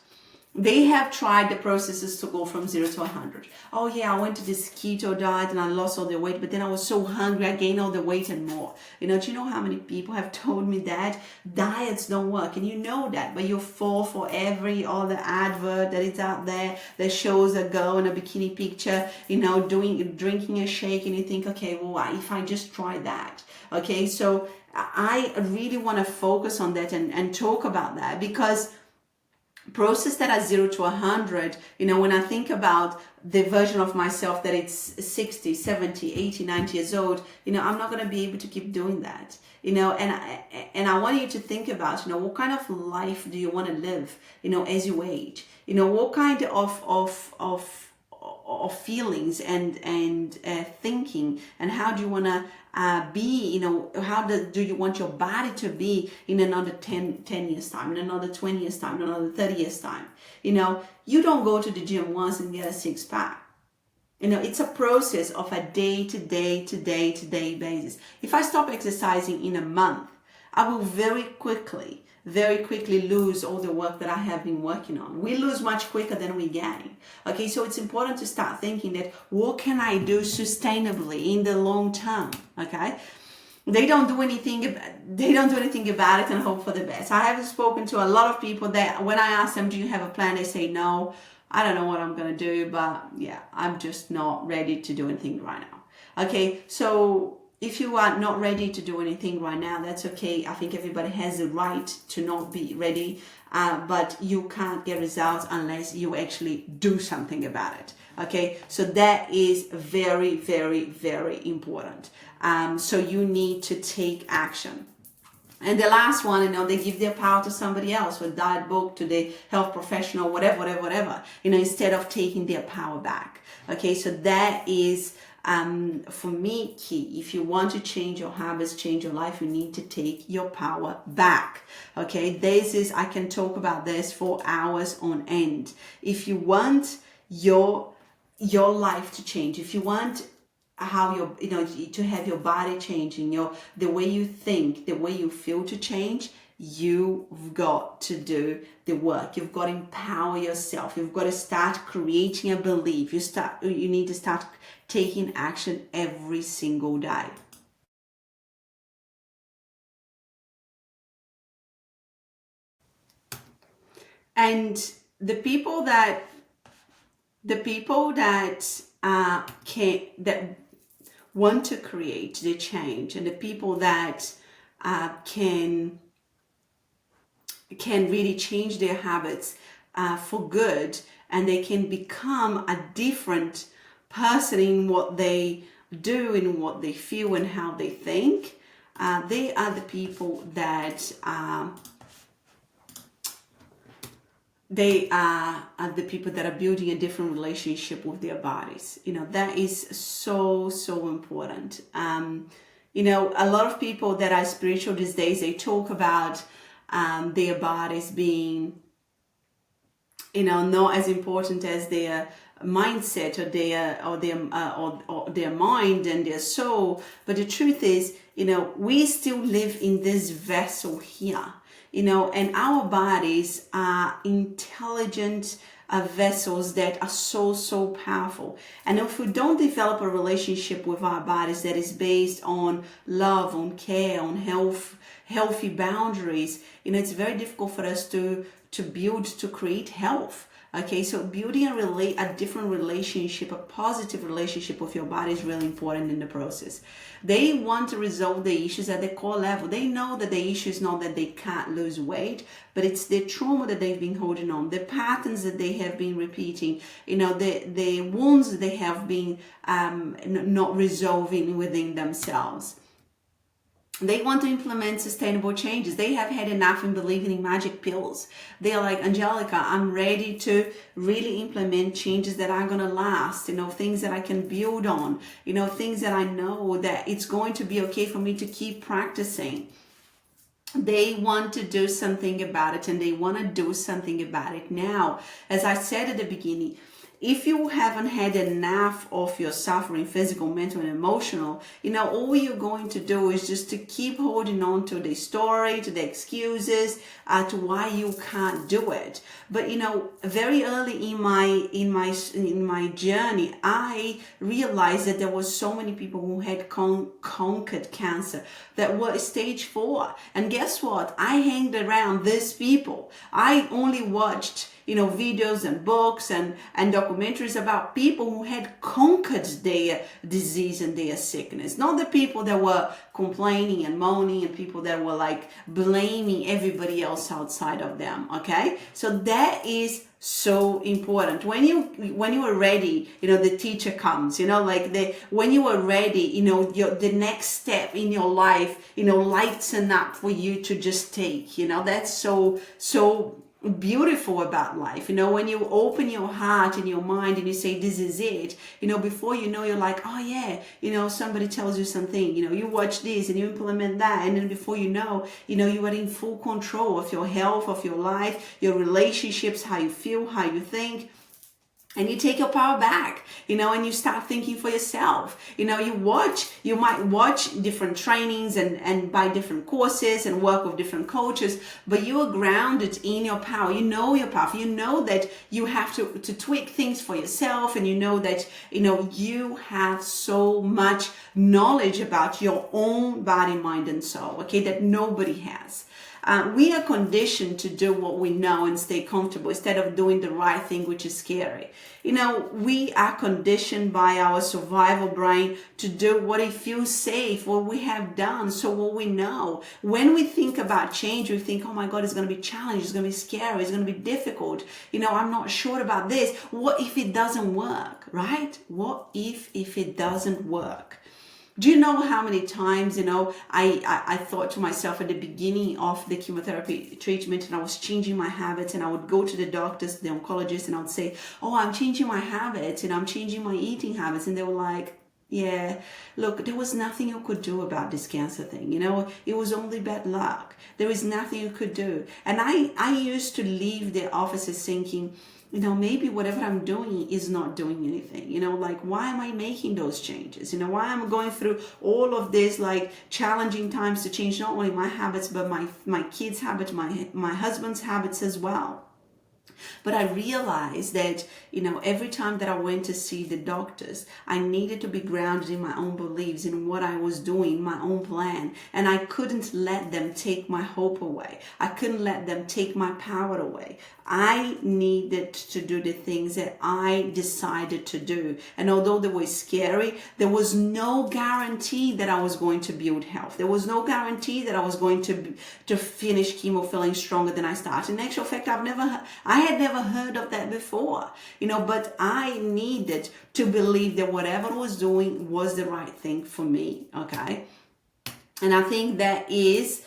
They have tried the processes to go from 0 to 100. Oh yeah, I went to this keto diet and I lost all the weight, but then I was so hungry, I gained all the weight and more. You know, do you know how many people have told me that diets don't work? And you know that, but you fall for every other advert that is out there that shows a girl in a bikini picture, you know, drinking a shake, and you think, okay, well, if I just try that. Okay, so I really want to focus on that and talk about that, because process that are 0 to 100, you know, when I think about the version of myself that it's 60, 70, 80, 90 years old, you know, I'm not going to be able to keep doing that, you know, and I want you to think about, you know, what kind of life do you want to live, you know, as you age, you know, what kind of feelings and thinking, and how do you want to be, you know, how do you want your body to be in another 10 years time, in another 20 years time, in another 30 years time. You know, you don't go to the gym once and get a six-pack. You know, it's a process of a day-to-day basis. If I stop exercising in a month, I will very quickly lose all the work that I have been working on. We lose much quicker than we gain. Okay, so it's important to start thinking that, what can I do sustainably in the long term? Okay, they don't do anything about it and hope for the best. I have spoken to a lot of people that when I ask them, do you have a plan? They say, no, I don't know what I'm going to do, but yeah, I'm just not ready to do anything right now. Okay, so if you are not ready to do anything right now, that's okay. I think everybody has the right to not be ready, but you can't get results unless you actually do something about it. Okay, so that is very important. So you need to take action. And the last one, they give their power to somebody else, with diet book, to the health professional, whatever, instead of taking their power back. Okay, so that is, for me, key. If you want to change your habits, change your life, you need to take your power back. Okay, I can talk about this for hours on end. If you want your life to change, if you want how to have your body changing, the way you think, the way you feel to change, you've got to do the work. You've got to empower yourself. You've got to start creating a belief. You need to start taking action every single day. And the people that want to create the change, and the people that can really change their habits for good, and they can become a different person in what they do, in what they feel, and how they think, they are the people that are building a different relationship with their bodies. That is so important. A lot of people that are spiritual these days, they talk about their bodies being, not as important as their mindset or their mind and their soul. But the truth is, we still live in this vessel here. And our bodies are intelligent vessels that are so powerful. And if we don't develop a relationship with our bodies that is based on love, on care, on healthy boundaries, it's very difficult for us to create health. Okay, so building a different relationship, a positive relationship with your body is really important in the process. They want to resolve the issues at the core level. They know that the issue is not that they can't lose weight, but it's the trauma that they've been holding on, the patterns that they have been repeating, the wounds that they have been not resolving within themselves. They want to implement sustainable changes. They have had enough in believing in magic pills. They're like, Angelica, I'm ready to really implement changes that are going to last, things that I can build on, things that I know that it's going to be okay for me to keep practicing. They want to do something about it, and they want to do something about it now. As I said at the beginning, if you haven't had enough of your suffering, physical, mental, and emotional, all you're going to do is just to keep holding on to the story, to the excuses, to why you can't do it. But very early in my journey, I realized that there was so many people who had conquered cancer that were stage 4. And guess what? I hanged around these people. I only watched videos and books and documentaries about people who had conquered their disease and their sickness. Not the people that were complaining and moaning and people that were like blaming everybody else outside of them. Okay, so that is so important. When you are ready, the teacher comes. When you are ready, the next step in your life, lights up for you to just take. That's so beautiful about life. When you open your heart and your mind and you say this is it, before you're like, oh yeah, somebody tells you something, you watch this and you implement that, and then before you are in full control of your health, of your life, your relationships, how you feel, how you think. And you take your power back, and you start thinking for yourself. You might watch different trainings and buy different courses and work with different coaches, but you are grounded in your power. You know your power. You know that you have to tweak things for yourself, and you know that, you have so much knowledge about your own body, mind, and soul, okay, that nobody has. We are conditioned to do what we know and stay comfortable instead of doing the right thing, which is scary. We are conditioned by our survival brain to do what it feels safe, what we have done, so what we know. When we think about change, we think, oh my God, it's going to be challenging, it's going to be scary, it's going to be difficult. I'm not sure about this. What if it doesn't work, right? What if it doesn't work? Do you know how many times, I thought to myself at the beginning of the chemotherapy treatment, and I was changing my habits, and I would go to the doctors, the oncologist, and I would say, oh, I'm changing my habits and I'm changing my eating habits. And they were like, yeah, look, there was nothing you could do about this cancer thing. It was only bad luck. There was nothing you could do. And I used to leave the offices thinking, maybe whatever I'm doing is not doing anything. Like, why am I making those changes? Why am I going through all of this, like, challenging times to change not only my habits, but my kids' habits, my husband's habits as well. But I realized that, every time that I went to see the doctors, I needed to be grounded in my own beliefs, in what I was doing, my own plan. And I couldn't let them take my hope away. I couldn't let them take my power away. I needed to do the things that I decided to do. And although they were scary, there was no guarantee that I was going to build health. There was no guarantee that I was going to finish chemo feeling stronger than I started. In actual fact, I had never heard of that before, but I needed to believe that whatever I was doing was the right thing for me. Okay. And I think that is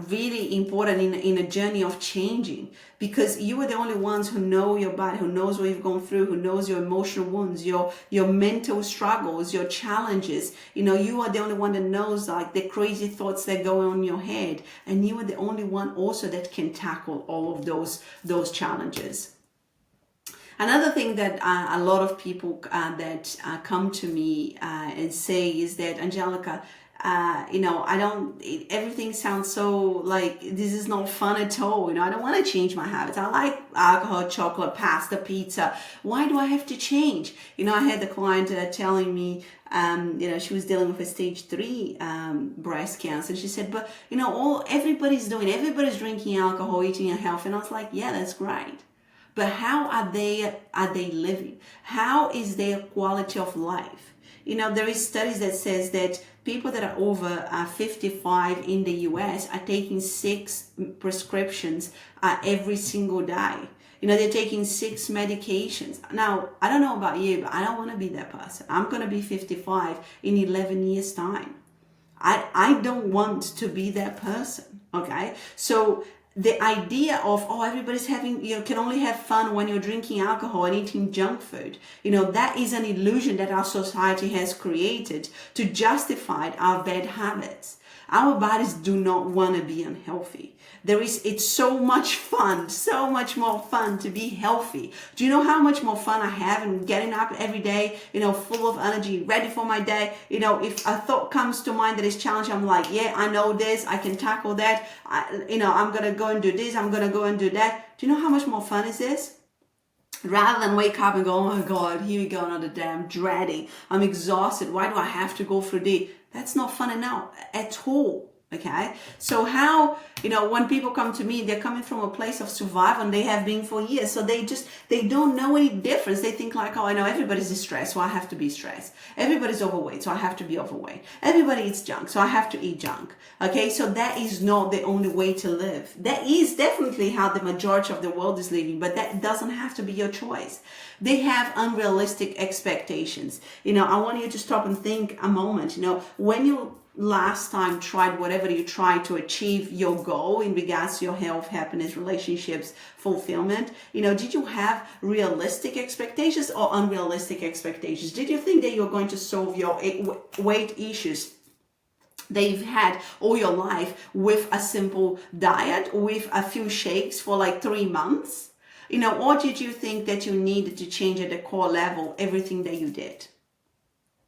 really important in a journey of changing, because you are the only ones who know your body, who knows what you've gone through, who knows your emotional wounds, your mental struggles, your challenges. You are the only one that knows, like, the crazy thoughts that go on in your head, and you are the only one also that can tackle all of those challenges. Another thing that a lot of people that come to me and say is that, Angelica, everything sounds so like this is not fun at all. I don't want to change my habits. I like alcohol, chocolate, pasta, pizza. Why do I have to change? I had a client telling me, she was dealing with a stage 3 breast cancer. And she said, but, everybody's drinking alcohol, eating unhealthy. And I was like, yeah, that's great. But how are they living? How is their quality of life? There is studies that says that people that are over 55 in the US are taking 6 prescriptions every single day. They're taking 6 medications. Now, I don't know about you, but I don't want to be that person. I'm going to be 55 in 11 years' time. I don't want to be that person, okay? So the idea of, everybody's can only have fun when you're drinking alcohol and eating junk food, that is an illusion that our society has created to justify our bad habits. Our bodies do not want to be unhealthy. It's so much fun, so much more fun to be healthy. Do you know how much more fun I have in getting up every day, full of energy, ready for my day? If a thought comes to mind that is challenging, I'm like, yeah, I know this, I can tackle that. I'm going to go and do this, I'm going to go and do that. Do you know how much more fun is this? Rather than wake up and go, oh my God, here we go another day, I'm dreading, I'm exhausted, why do I have to go through this? That's not fun enough at all. Okay, so how, when people come to me, they're coming from a place of survival, and they have been for years. So they don't know any difference. They think like, oh, I know everybody's stressed, so I have to be stressed. Everybody's overweight, so I have to be overweight. Everybody eats junk, so I have to eat junk. Okay, so that is not the only way to live. That is definitely how the majority of the world is living, but that doesn't have to be your choice. They have unrealistic expectations. I want you to stop and think a moment. When you last time tried whatever you tried to achieve your goal in regards to your health, happiness, relationships, fulfillment, did you have realistic expectations or unrealistic expectations? Did you think that you're going to solve your weight issues that you've had all your life with a simple diet, with a few shakes for like 3 months? Or did you think that you needed to change at the core level everything that you did?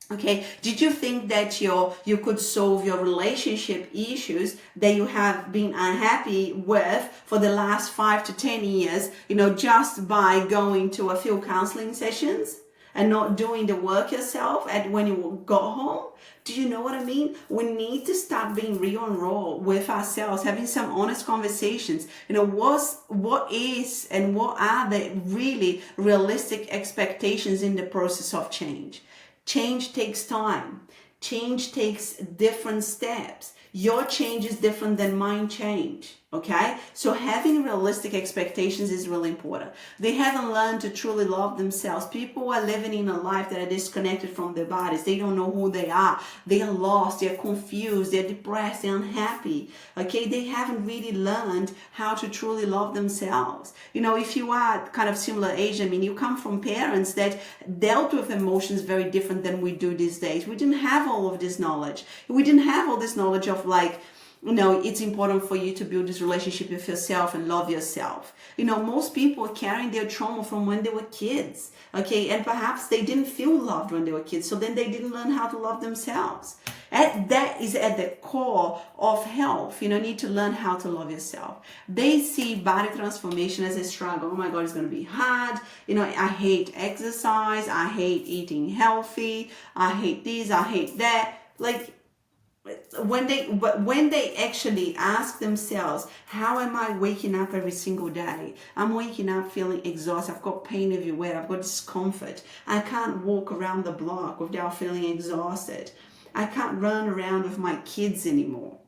Okay, did you think that you could solve your relationship issues that you have been unhappy with for the last 5 to 10 years, just by going to a few counseling sessions and not doing the work yourself when you got home? Do you know what I mean? We need to start being real and raw with ourselves, having some honest conversations. What is and what are the really realistic expectations in the process of change? Change takes time. Change takes different steps. Your change is different than mine change. Okay, so having realistic expectations is really important. They haven't learned to truly love themselves. People are living in a life that are disconnected from their bodies. They don't know who they are. They are lost. They're confused. They're depressed. They're unhappy. Okay, they haven't really learned how to truly love themselves. You know, if you are kind of similar age, I mean, you come from parents that dealt with emotions very different than we do these days. We didn't have all of this knowledge. We didn't have all this knowledge of like, you know, it's important for you to build this relationship with yourself and love yourself. You know, most people are carrying their trauma from when they were kids, okay? And perhaps they didn't feel loved when they were kids, so then they didn't learn how to love themselves. That is at the core of health. You know, you need to learn how to love yourself. They see body transformation as a struggle. Oh my God, it's going to be hard. You know, I hate exercise. I hate eating healthy. I hate this. I hate that. Like, when they actually ask themselves, how am I waking up every single day? I'm waking up feeling exhausted. I've got pain everywhere. I've got discomfort. I can't walk around the block without feeling exhausted. I can't run around with my kids anymore.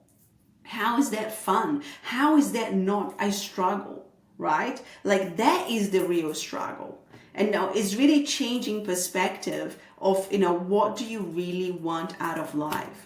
How is that fun? How is that not a struggle, right? Like, that is the real struggle. And now it's really changing perspective of, you know, what do you really want out of life?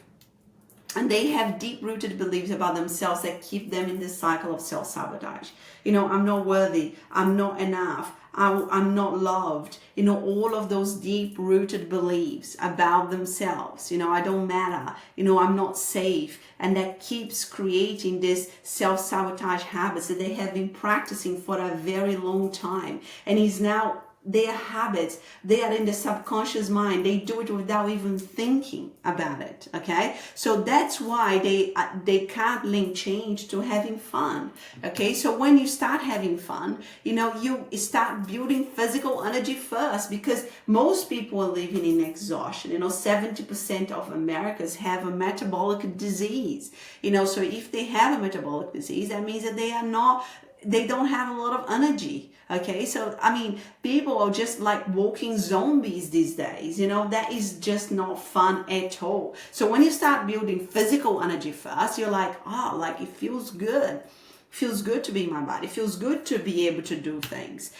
And they have deep-rooted beliefs about themselves that keep them in this cycle of self-sabotage. You know, I'm not worthy. I'm not enough. I'm not loved. You know, all of those deep-rooted beliefs about themselves. You know, I don't matter. You know, I'm not safe. And that keeps creating this self-sabotage habits that they have been practicing for a very long time. And is now their habits. They are in the subconscious mind. They do it without even thinking about it. Okay, so that's why they can't link change to having fun. Okay, so when you start having fun, you know, you start building physical energy first, because most people are living in exhaustion. You know, 70% of Americans have a metabolic disease. You know, so if they have a metabolic disease, that means that they don't have a lot of energy. Okay, so I mean, people are just like walking zombies these days. You know, that is just not fun at all. So when you start building physical energy first, you're like, oh, like it feels good. Feels good to be in my body. Feels good to be able to do things.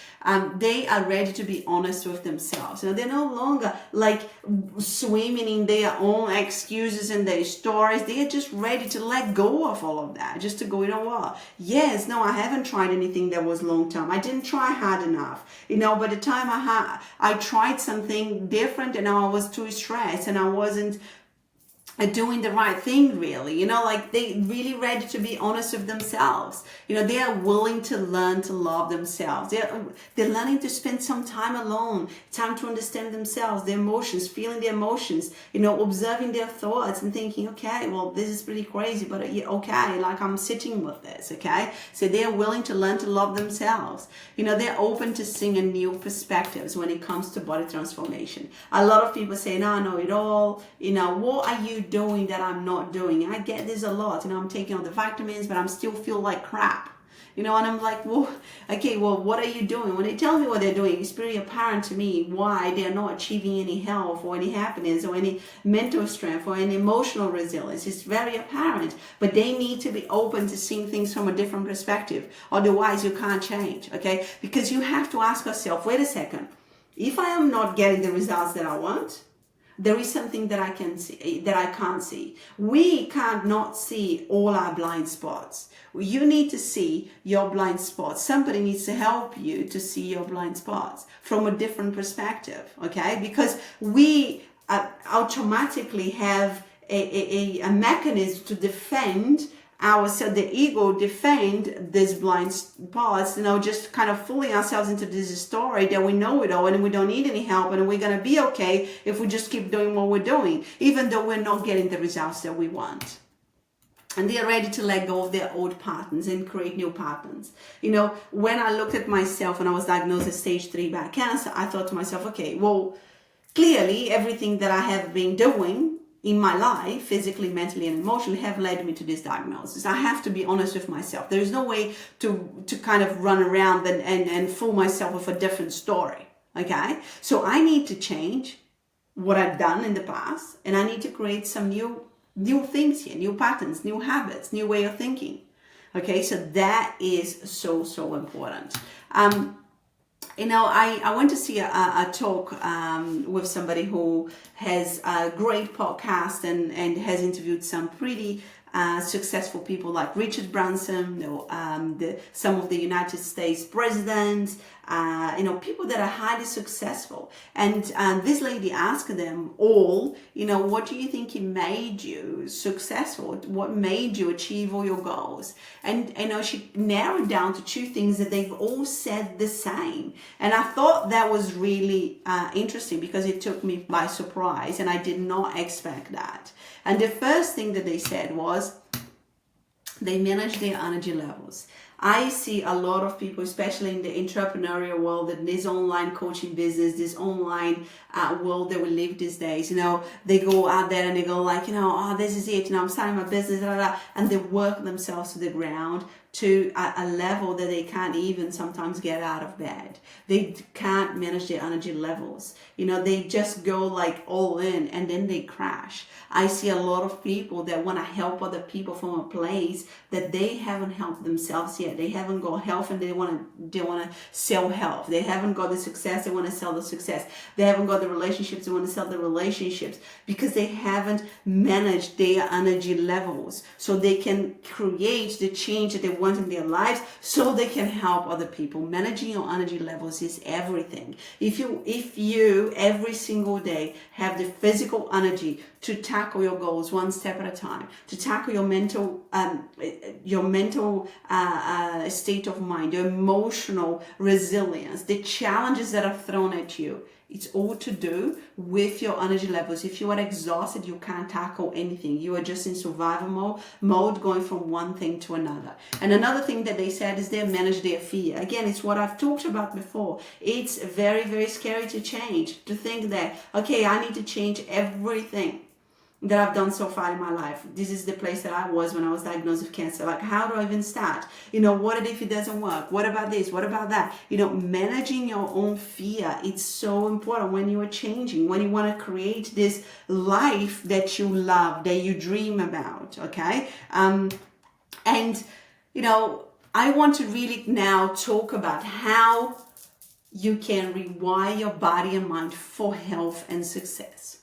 They are ready to be honest with themselves. You know, they're no longer like swimming in their own excuses and their stories. They are just ready to let go of all of that. Just to go, you know what? Yes, no, I haven't tried anything that was long term. I didn't try hard enough. You know, by the time I tried something different, and I was too stressed and I wasn't doing the right thing, really. You know, like they really ready to be honest with themselves. You know, they are willing to learn to love themselves. They're learning to spend some time alone, time to understand themselves, their emotions, feeling their emotions, you know, observing their thoughts and thinking, okay, well, this is pretty crazy, but okay, like I'm sitting with this. Okay, so they're willing to learn to love themselves. You know, they're open to seeing a new perspectives when it comes to body transformation. A lot of people say, no, I know it all. You know, what are you doing that I'm not doing? I get this a lot. You know, I'm taking all the vitamins, but I'm still feel like crap. You know, and I'm like, well, okay, well, what are you doing? When they tell me what they're doing, it's pretty apparent to me why they're not achieving any health or any happiness or any mental strength or any emotional resilience. It's very apparent, but they need to be open to seeing things from a different perspective. Otherwise, you can't change, okay? Because you have to ask yourself, wait a second, if I am not getting the results that I want, there is something that I can see, that I can't see. We can't not see all our blind spots. You need to see your blind spots. Somebody needs to help you to see your blind spots from a different perspective, okay? Because we automatically have a mechanism to defend ourselves. The ego defend these blind spots, you know, just kind of fooling ourselves into this story that we know it all and we don't need any help and we're going to be okay if we just keep doing what we're doing, even though we're not getting the results that we want. And they are ready to let go of their old patterns and create new patterns. You know, when I looked at myself when I was diagnosed with stage 3 bowel cancer, I thought to myself, okay, well, clearly everything that I have been doing in my life, physically, mentally, and emotionally, have led me to this diagnosis. I have to be honest with myself. There is no way to kind of run around and fool myself with a different story, okay? So I need to change what I've done in the past, and I need to create some new things here, new patterns, new habits, new way of thinking. Okay, so that is so, so important. I went to see a talk with somebody who has a great podcast and has interviewed some pretty successful people like Richard Branson, some of the United States presidents, people that are highly successful. And this lady asked them all, what do you think made you successful? What made you achieve all your goals? And she narrowed down to two things that they've all said the same. And I thought that was really interesting because it took me by surprise and I did not expect that. And the first thing that they said was they manage their energy levels. I see a lot of people, especially in the entrepreneurial world, in this online coaching business, this online world that we live these days, they go out there and they go like, this is it, I'm starting my business, blah, blah, blah, and they work themselves to the ground to a level that they can't even sometimes get out of bed. They can't manage their energy levels. They just go like all in and then they crash. I see a lot of people that want to help other people from a place that they haven't helped themselves yet. They haven't got health and they want to sell health. They haven't got the success, they want to sell the success. They haven't got the relationships, they want to sell the relationships because they haven't managed their energy levels so they can create the change that they want in their lives so they can help other people. Managing your energy levels is everything. If you every single day have the physical energy to tackle your goals one step at a time, to tackle your mental state of mind, your emotional resilience, the challenges that are thrown at you, it's all to do with your energy levels. If you are exhausted, you can't tackle anything. You are just in survival mode going from one thing to another. And another thing that they said is they manage their fear. Again, it's what I've talked about before. It's very, very scary to change, to think that, okay, I need to change everything that I've done so far in my life. This is the place that I was when I was diagnosed with cancer. Like, how do I even start? What if it doesn't work? What about this? What about that? Managing your own fear, it's so important when you are changing, when you want to create this life that you love, that you dream about, okay? I want to really now talk about how you can rewire your body and mind for health and success.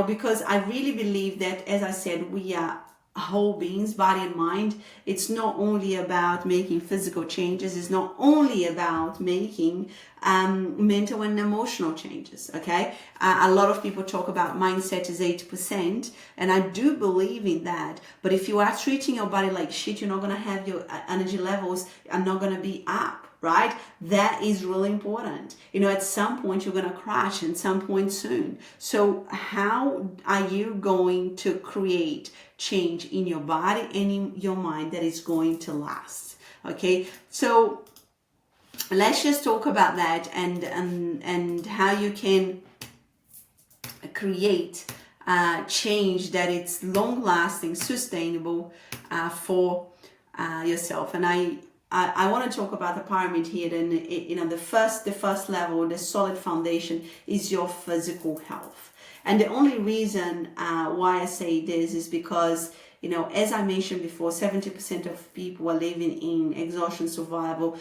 Because I really believe that, as I said, we are whole beings, body and mind. It's not only about making physical changes. It's not only about making mental and emotional changes, okay? A lot of people talk about mindset is 80%, and I do believe in that. But if you are treating your body like shit, you're not going to have your energy levels are not going to be up. Right? That is really important. At some point you're going to crash, at some point soon. So how are you going to create change in your body and in your mind that is going to last? Okay, so let's just talk about that and how you can create change that it's long-lasting, sustainable for yourself. And I want to talk about the pyramid here. And the first level, the solid foundation, is your physical health. And the only reason why I say this is because, as I mentioned before, 70% of people are living in exhaustion, survival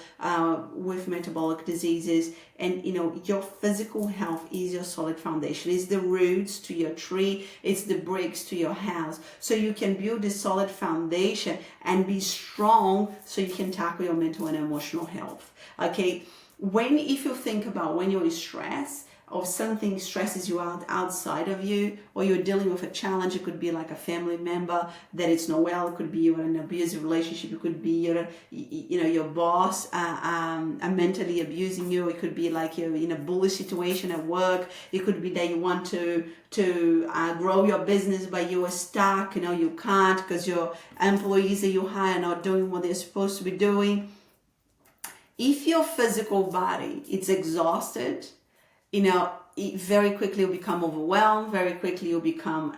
with metabolic diseases. And, your physical health is your solid foundation. It's the roots to your tree. It's the bricks to your house. So you can build this solid foundation and be strong so you can tackle your mental and emotional health. Okay. If you think about when you're in stress, or something stresses you out outside of you, or you're dealing with a challenge, it could be like a family member that it's not well, it could be you're in an abusive relationship, it could be your boss mentally abusing you, it could be like you're in a bullish situation at work, it could be that you want to grow your business but you are stuck, you can't because your employees that you hire are not doing what they're supposed to be doing. If your physical body is exhausted, very quickly you'll become overwhelmed, very quickly you'll become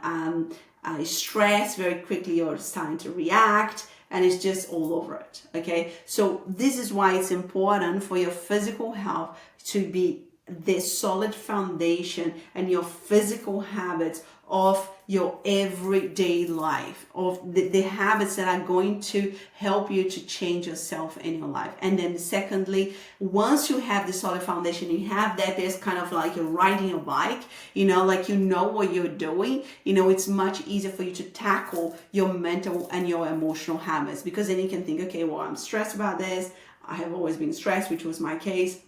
stressed, very quickly you're starting to react, and it's just all over it, okay? So this is why it's important for your physical health to be this solid foundation, and your physical habits of your everyday life, of the habits that are going to help you to change yourself in your life. And then secondly, once you have the solid foundation, you have that, there's kind of like you're riding a bike, like you know what you're doing, it's much easier for you to tackle your mental and your emotional habits, because then you can think, okay, well, I'm stressed about this. I have always been stressed, which was my case.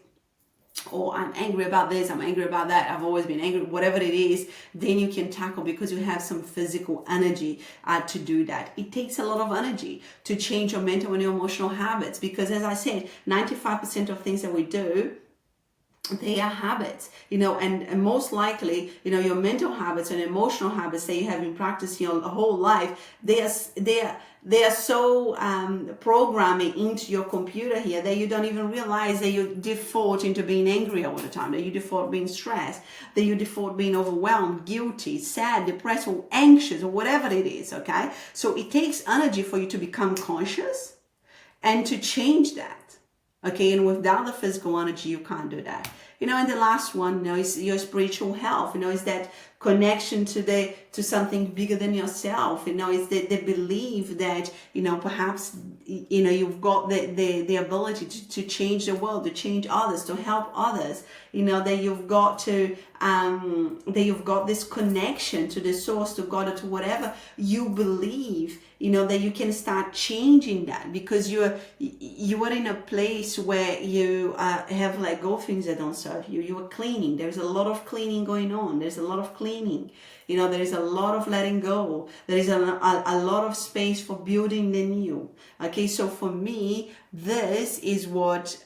Or I'm angry about this, I'm angry about that, I've always been angry, whatever it is, then you can tackle, because you have some physical energy to do that. It takes a lot of energy to change your mental and your emotional habits, because as I said, 95% of things that we do, they are habits, and most likely, your mental habits and emotional habits that you have been practicing your whole life, they are so programming into your computer here that you don't even realize that you default into being angry all the time, that you default being stressed, that you default being overwhelmed, guilty, sad, depressed, or anxious, or whatever it is, okay? So it takes energy for you to become conscious and to change that. Okay, and without the physical energy, you can't do that. And the last one, is your spiritual health. Is that connection to something bigger than yourself. Is the belief that perhaps you've got the ability to change the world, to change others, to help others. That you've got this connection to the source, to God, or to whatever you believe. That you can start changing that, because you are in a place where you have let go of things that don't serve you. You are cleaning. There's a lot of cleaning going on. There's a lot of cleaning. There is a lot of letting go. There is a lot of space for building the new. Okay, so for me, this is what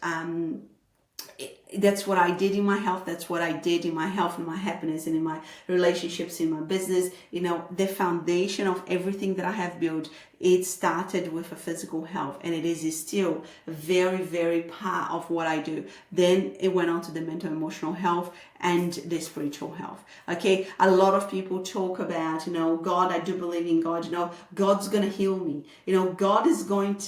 that's what I did in my health. That's what I did in my health and my happiness and in my relationships, in my business. The foundation of everything that I have built, it started with a physical health, and it is still a very, very part of what I do. Then it went on to the mental, emotional health and the spiritual health. Okay, a lot of people talk about, God, I do believe in God. God's going to heal me. God is going to,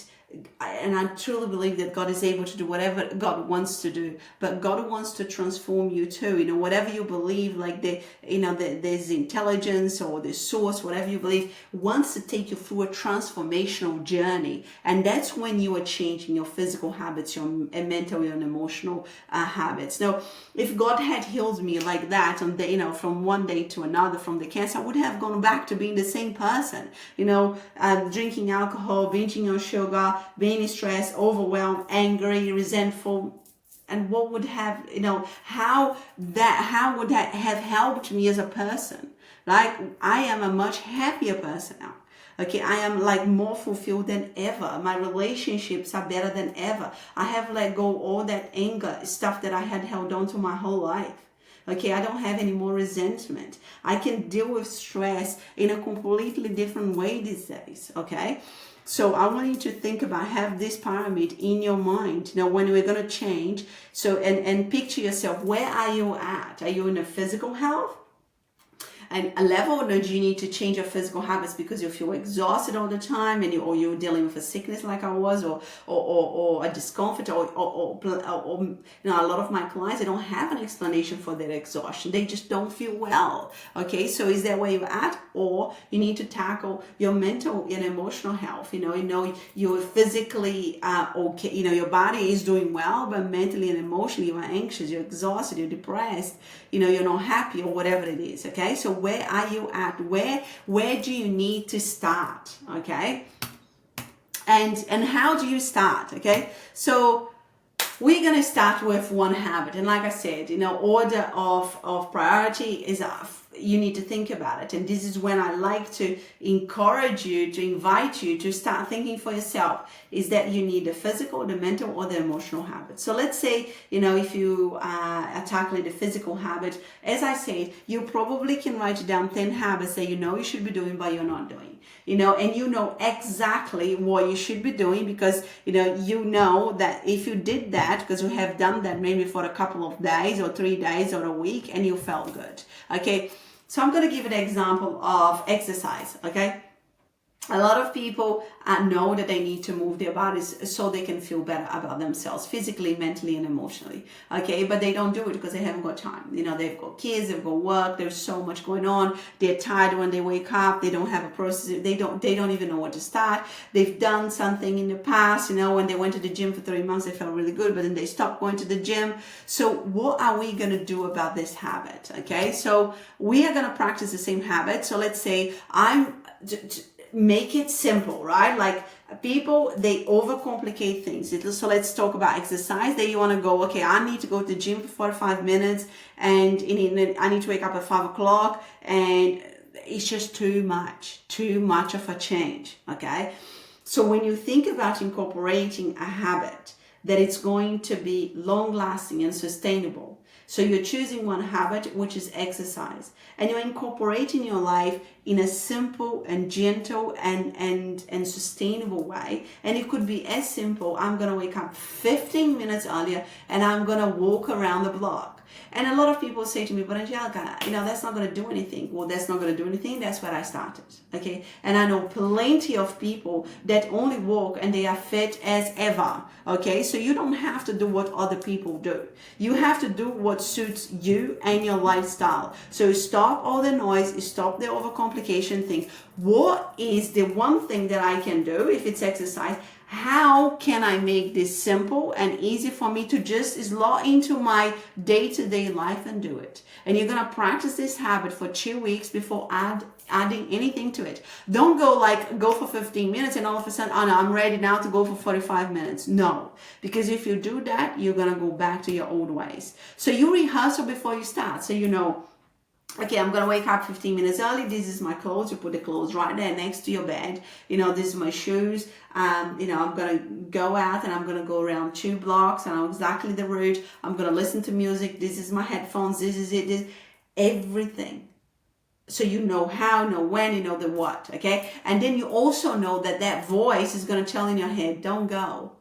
and I truly believe that God is able to do whatever God wants to do, but God wants to transform you too. Whatever you believe, like there's intelligence or the source, whatever you believe, wants to take you through a transformational journey. And that's when you are changing your physical habits, your mental and emotional habits. Now, if God had healed me like that, on from one day to another from the cancer, I would have gone back to being the same person, drinking alcohol, binging on sugar, being stressed, overwhelmed, angry, resentful. And what would have, how would that have helped me as a person? Like, I am a much happier person now. Okay, I am like more fulfilled than ever. My relationships are better than ever. I have let go all that anger, stuff that I had held on to my whole life. Okay, I don't have any more resentment. I can deal with stress in a completely different way these days. Okay, so I want you to think about, have this pyramid in your mind. Now, when we're going to change, so and picture yourself, where are you at? Are you in a physical health? And a level, or do you need to change your physical habits because you feel exhausted all the time, and you're dealing with a sickness like I was, or a discomfort, or a lot of my clients, they don't have an explanation for their exhaustion. They just don't feel well. Okay, so is that where you're at? Or you need to tackle your mental and emotional health. You're physically okay. Your body is doing well, but mentally and emotionally you are anxious, you're exhausted, you're depressed. You're not happy, or whatever it is. Okay, so where are you at? Where do you need to start? Okay, and how do you start? Okay, so we're going to start with one habit, and like I said, order of priority is you need to think about it. And this is when I like to encourage you, to invite you to start thinking for yourself, is that you need the physical, the mental, or the emotional habit. So let's say, if you are tackling the physical habit, as I said, you probably can write down 10 habits that you should be doing, but you're not doing. And you know exactly what you should be doing, because you know that if you did that, because you have done that maybe for a couple of days or 3 days or a week, and you felt good. Okay, so I'm going to give an example of exercise. Okay, A lot of people know that they need to move their bodies so they can feel better about themselves, physically, mentally, and emotionally. Okay, but they don't do it because they haven't got time. You know, they've got kids, they've got work. There's so much going on. They're tired when they wake up. They don't have a process. They don't even know where to start. They've done something in the past. You know, when they went to the gym for 3 months, they felt really good, but then they stopped going to the gym. So what are we going to do about this habit? Okay, so we are going to practice the same habit. So let's say make it simple, right? Like people, they overcomplicate things. So let's talk about exercise. That you want to go, okay, I need to go to the gym for 45 minutes and I need to wake up at 5 o'clock, and it's just too much of a change, okay? So when you think about incorporating a habit that it's going to be long lasting and sustainable, so you're choosing one habit, which is exercise, and you're incorporating your life in a simple and gentle and sustainable way. And it could be as simple, I'm going to wake up 15 minutes earlier and I'm going to walk around the block. And a lot of people say to me, but Angelica, you know, that's not going to do anything. Well, that's not going to do anything. That's where I started. Okay. And I know plenty of people that only walk and they are fit as ever. Okay. So you don't have to do what other people do. You have to do what suits you and your lifestyle. So stop all the noise, stop the overcomplication things. What is the one thing that I can do if it's exercise? How can I make this simple and easy for me to just slot into my day-to-day life and do it? And you're going to practice this habit for 2 weeks before adding anything to it. Don't go for 15 minutes and all of a sudden, oh no, I'm ready now to go for 45 minutes. No, because if you do that, you're going to go back to your old ways. So you rehearse before you start. So you know, okay, I'm going to wake up 15 minutes early. This is my clothes. You put the clothes right there next to your bed. You know, this is my shoes. You know, I'm going to go out and I'm going to go around 2 blocks. I know exactly the route. I'm going to listen to music. This is my headphones. This is it. This, everything. So you know how, know when, you know the what, okay? And then you also know that voice is going to tell in your head, don't go.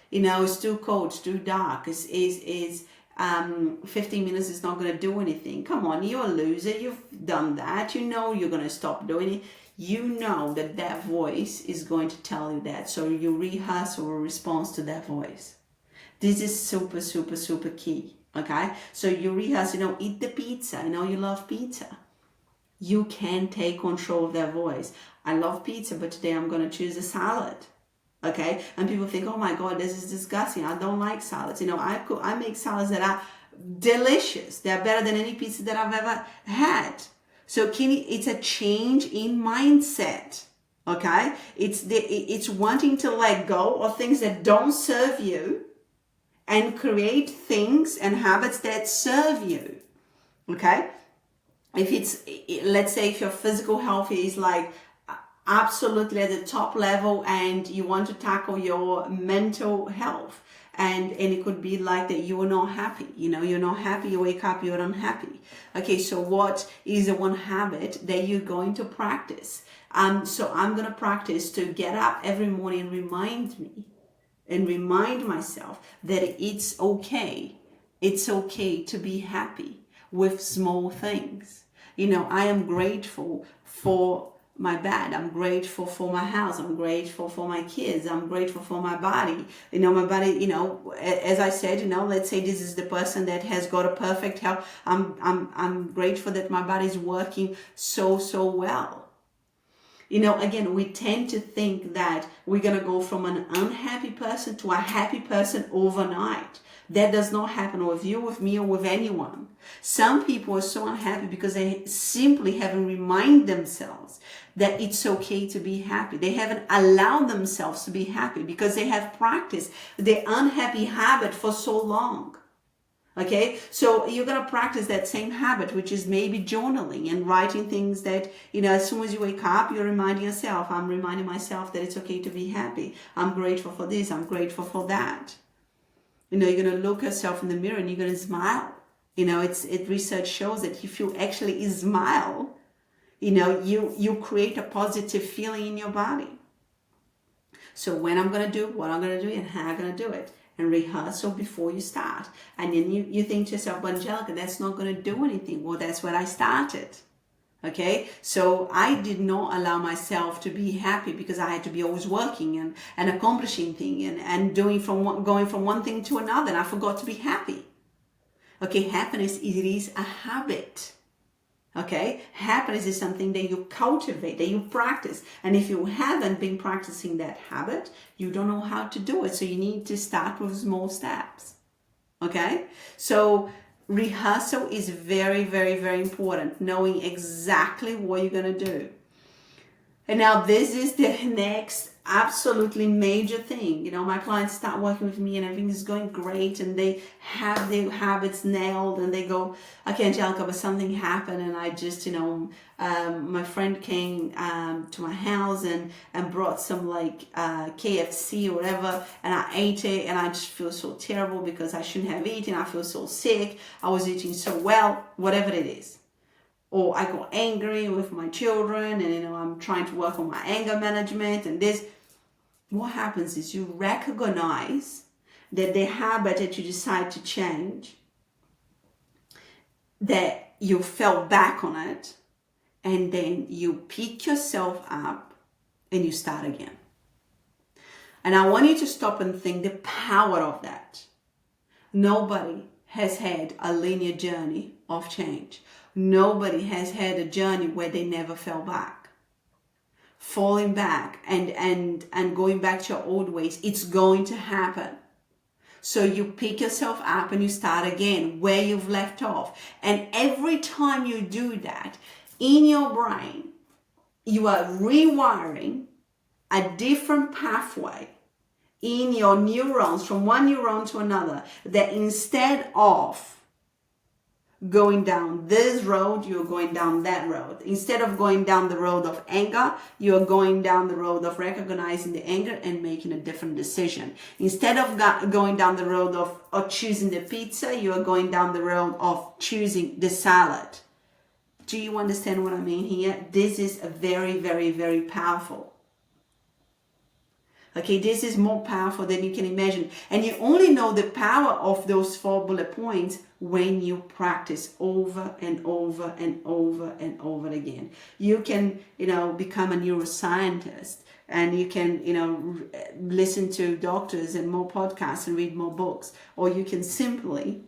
You know, it's too cold, it's too dark, 15 minutes is not going to do anything. Come on, you're a loser. You've done that. You know you're going to stop doing it. You know that voice is going to tell you that. So you rehearse a response to that voice. This is super, super, super key. Okay? So you rehearse, you know, eat the pizza. I know you love pizza. You can take control of that voice. I love pizza, but today I'm going to choose a salad. Okay, and people think, oh my God, this is disgusting. I don't like salads. You know, I make salads that are delicious. They're better than any pizza that I've ever had. So it's a change in mindset. Okay, it's wanting to let go of things that don't serve you and create things and habits that serve you. Okay, let's say if your physical health is like absolutely at the top level and you want to tackle your mental health, and it could be like that you are not happy, you know, you're not happy, you wake up, you're unhappy. Okay, so what is the one habit that you're going to practice? So I'm going to practice to get up every morning and remind myself that it's okay to be happy with small things. You know, I am grateful for my bed. I'm grateful for my house. I'm grateful for my kids. I'm grateful for my body. You know, my body, you know, as I said, you know, let's say this is the person that has got a perfect health. I'm grateful that my body is working so well. You know, again, we tend to think that we're going to go from an unhappy person to a happy person overnight. That does not happen with you, with me, or with anyone. Some people are so unhappy because they simply haven't reminded themselves that it's okay to be happy. They haven't allowed themselves to be happy because they have practiced the unhappy habit for so long. Okay, so you're going to practice that same habit, which is maybe journaling and writing things that, you know, as soon as you wake up, you're reminding yourself, I'm reminding myself that it's okay to be happy. I'm grateful for this. I'm grateful for that. You know, you're going to look yourself in the mirror and you're going to smile. You know, research shows that if you actually smile, you know, you create a positive feeling in your body. So when I'm going to do, what I'm going to do, and how I'm going to do it. And rehearsal before you start. And then you think to yourself, but Angelica, that's not going to do anything. Well, that's where I started. Okay, so I did not allow myself to be happy because I had to be always working and accomplishing things and going from one thing to another, and I forgot to be happy. Okay, happiness, it is a habit. Okay, happiness is something that you cultivate, that you practice. And if you haven't been practicing that habit, you don't know how to do it. So you need to start with small steps. Okay, so rehearsal is very, very, very important. Knowing exactly what you're going to do. And now this is the next absolutely major thing. You know, my clients start working with me and everything is going great and they have their habits nailed and they go, okay, Angelica, but something happened and I just, my friend came to my house and brought some like KFC or whatever, and I ate it and I just feel so terrible because I shouldn't have eaten. I feel so sick. I was eating so well, whatever it is. Or I got angry with my children and, I'm trying to work on my anger management and this. What happens is you recognize that the habit that you decide to change, that you fell back on it, and then you pick yourself up and you start again. And I want you to stop and think the power of that. Nobody has had a linear journey of change. Nobody has had a journey where they never fell back. Falling back and going back to your old ways, it's going to happen. So you pick yourself up and you start again where you've left off. And every time you do that, in your brain, you are rewiring a different pathway in your neurons from one neuron to another, that instead of going down this road, you're going down that road. Instead of going down the road of anger, you're going down the road of recognizing the anger and making a different decision. Instead of going down the road of choosing the pizza, you're going down the road of choosing the salad. Do you understand what I mean here? This is a very, very, very powerful. Okay, this is more powerful than you can imagine. And you only know the power of those 4 bullet points when you practice over and over and over and over again. You can, become a neuroscientist and you can, listen to doctors and more podcasts and read more books. Or you can simply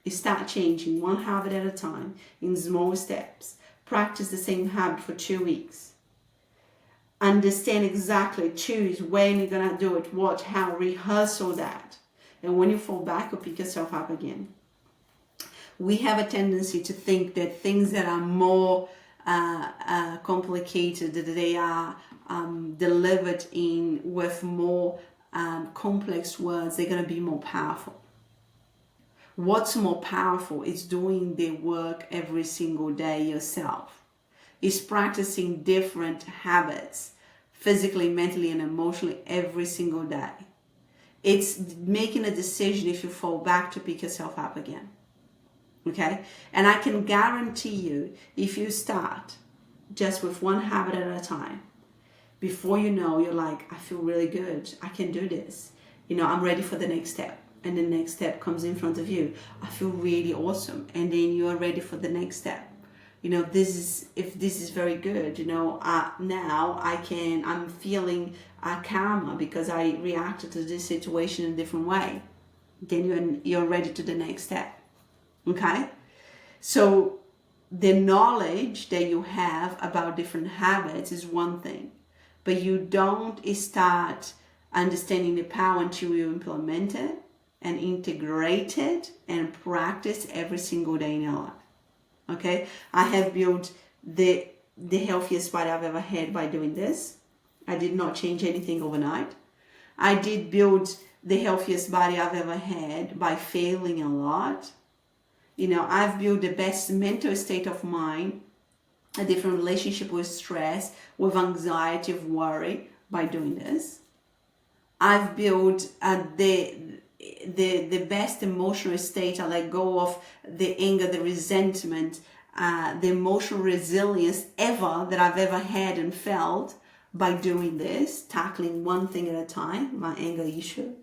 start changing one habit at a time in small steps. Practice the same habit for 2 weeks. Understand exactly, choose when you're going to do it, what, how, rehearse all that. And when you fall back, you pick yourself up again. We have a tendency to think that things that are more complicated, that they are delivered in with more complex words, they're going to be more powerful. What's more powerful is doing the work every single day yourself. Is practicing different habits, physically, mentally, and emotionally every single day. It's making a decision if you fall back to pick yourself up again. Okay? And I can guarantee you, if you start just with one habit at a time, before you know, you're like, I feel really good. I can do this. I'm ready for the next step. And the next step comes in front of you. I feel really awesome. And then you are ready for the next step. This is very good, now I'm feeling calmer because I reacted to this situation in a different way. Then you're ready to the next step. Okay? So the knowledge that you have about different habits is one thing, but you don't start understanding the power until you implement it and integrate it and practice every single day in your life. Okay, I have built the healthiest body I've ever had by doing this. I did not change anything overnight. I did build the healthiest body I've ever had by failing a lot. I've built the best mental state of mind, a different relationship with stress, with anxiety, with worry by doing this. I've built the best emotional state. I let go of the anger, the resentment, the emotional resilience that I've ever had and felt by doing this, tackling one thing at a time, my anger issue.